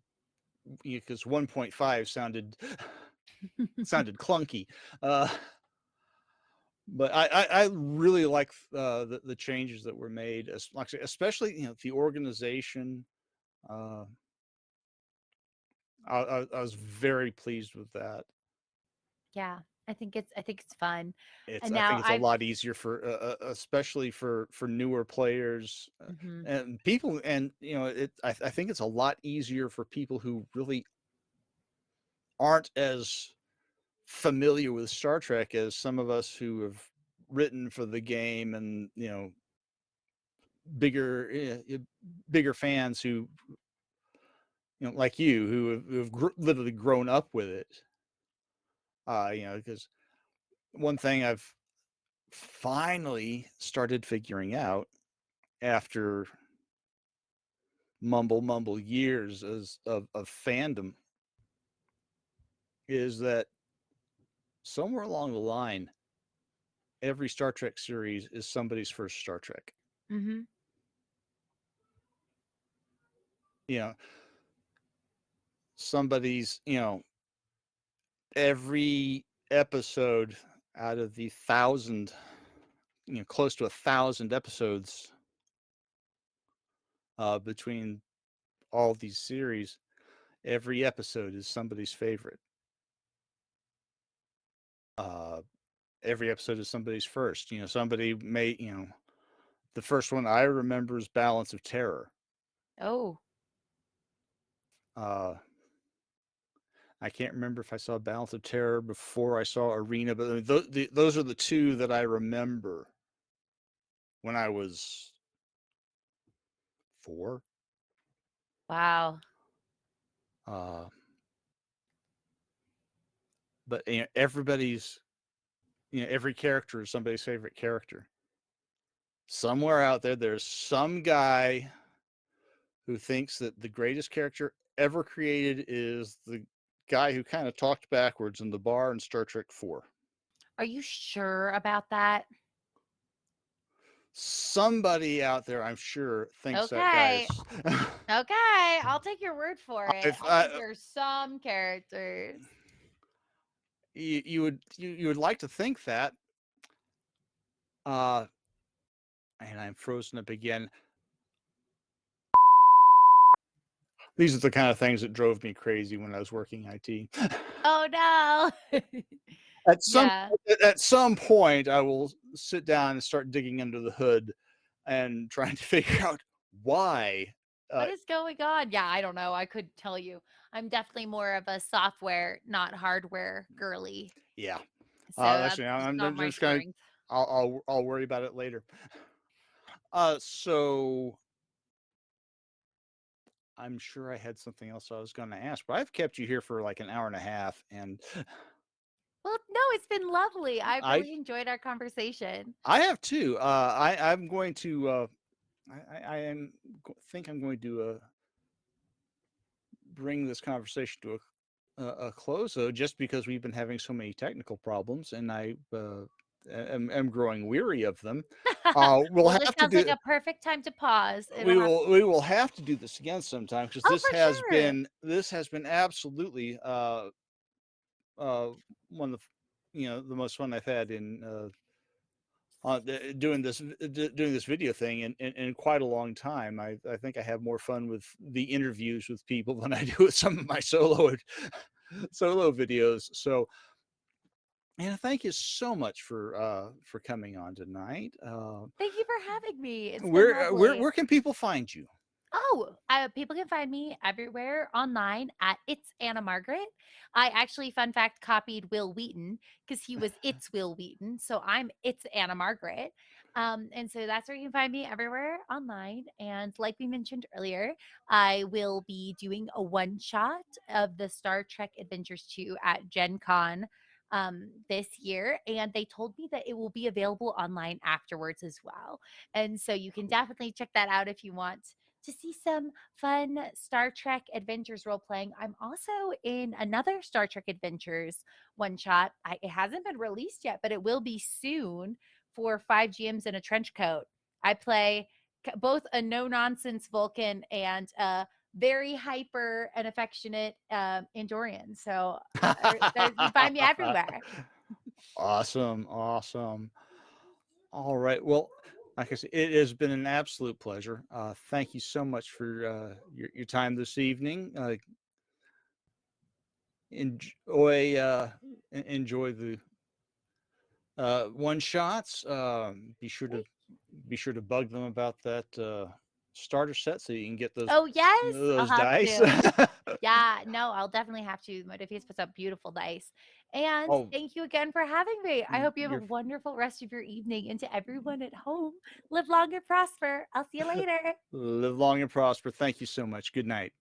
Speaker 1: because 1.5 sounded clunky. Uh, but I really like the changes that were made, especially the organization. Uh, I was very pleased with that.
Speaker 2: Yeah. I think it's fun.
Speaker 1: It's
Speaker 2: And
Speaker 1: I
Speaker 2: now
Speaker 1: think it's a
Speaker 2: I've
Speaker 1: lot easier for especially for newer players,
Speaker 2: mhm.
Speaker 1: and people, and I think it's a lot easier for people who really aren't as familiar with Star Trek as some of us who have written for the game, and bigger bigger fans who like you who have literally grown up with it. Because one thing I've finally started figuring out after mumble years of fandom is that somewhere along the line, every Star Trek series is somebody's first Star Trek.
Speaker 2: Mhm.
Speaker 1: You know, somebody's, every episode out of the thousand, close to 1,000 episodes between all these series, every episode is somebody's favorite. Uh, every episode is somebody's first. Somebody may, the first one I remember is Balance of Terror.
Speaker 2: Oh,
Speaker 1: Uh, I can't remember if I saw Balance of Terror before I saw Arena, but those are the two that I remember when I was 4.
Speaker 2: wow.
Speaker 1: Uh, but everybody's, every character is somebody's favorite character. Somewhere out there, there's some guy who thinks that the greatest character ever created is the guy who kind of talked backwards in the bar in Star Trek 4.
Speaker 2: Are you sure about that?
Speaker 1: Somebody out there, I'm sure, thinks that
Speaker 2: Okay.
Speaker 1: guy's.
Speaker 2: Okay, I'll take your word for it.
Speaker 1: If
Speaker 2: I think there's some characters.
Speaker 1: you would like to think that, uh, and I'm frozen up again. These are the kind of things that drove me crazy when I was working IT.
Speaker 2: Oh no.
Speaker 1: at some
Speaker 2: Yeah.
Speaker 1: at some point, I will sit down and start digging under the hood and trying to figure out why.
Speaker 2: What is going on? Yeah, I don't know. I could tell you. I'm definitely more of a software, not hardware girly.
Speaker 1: Yeah,
Speaker 2: So that's
Speaker 1: actually,
Speaker 2: just
Speaker 1: I'm
Speaker 2: not my
Speaker 1: just gonna.
Speaker 2: strength.
Speaker 1: I'll worry about it later. So I'm sure I had something else I was going to ask, but I've kept you here for like an hour and a half, and
Speaker 2: Well, no, it's been lovely. I've
Speaker 1: I
Speaker 2: really enjoyed our conversation.
Speaker 1: I have too. I'm going to. Think I'm going to bring this conversation to a close, though, just because we've been having so many technical problems, and I am growing weary of them. We'll
Speaker 2: Well, this
Speaker 1: have to
Speaker 2: sounds like
Speaker 1: do.
Speaker 2: a perfect time to pause. It'll
Speaker 1: We
Speaker 2: have
Speaker 1: will have to do this again sometime because
Speaker 2: Oh, for sure.
Speaker 1: this has been absolutely uh, one of the most fun I've had in doing this video thing in quite a long time. I think I have more fun with the interviews with people than I do with some of my solo videos. So, and thank you so much for coming on tonight.
Speaker 2: Thank you for having me. It's been lovely.
Speaker 1: Where can people find you?
Speaker 2: Oh, people can find me everywhere online at It's Anna Margaret. I actually, fun fact, copied Will Wheaton because he was It's Will Wheaton. So I'm It's Anna Margaret. And so that's where you can find me everywhere online. And like we mentioned earlier, I will be doing a one shot of the Star Trek Adventures 2 at GenCon this year. And they told me that it will be available online afterwards as well. And so you can definitely check that out if you want to see some fun Star Trek Adventures role playing. I'm also in another Star Trek Adventures one shot. It hasn't been released yet, but it will be soon for 5 GMs in a trench coat. I play both a no nonsense Vulcan and a very hyper and affectionate Andorian. So you find me everywhere.
Speaker 1: Awesome, awesome. All right. Well, like I said, it has been an absolute pleasure. Thank you so much for your time this evening. Enjoy the one shots. Be sure to bug them about that starter set so you can get
Speaker 2: Oh, yes, I'll
Speaker 1: those
Speaker 2: have
Speaker 1: dice.
Speaker 2: to. Yeah, no, I'll definitely have to. Motivates puts up beautiful dice. And
Speaker 1: Oh,
Speaker 2: thank you again for having me. I hope you have a
Speaker 1: you're
Speaker 2: wonderful rest of your evening. And to everyone at home, live long and prosper. I'll see you later.
Speaker 1: live long and prosper. Thank you so much. Good night.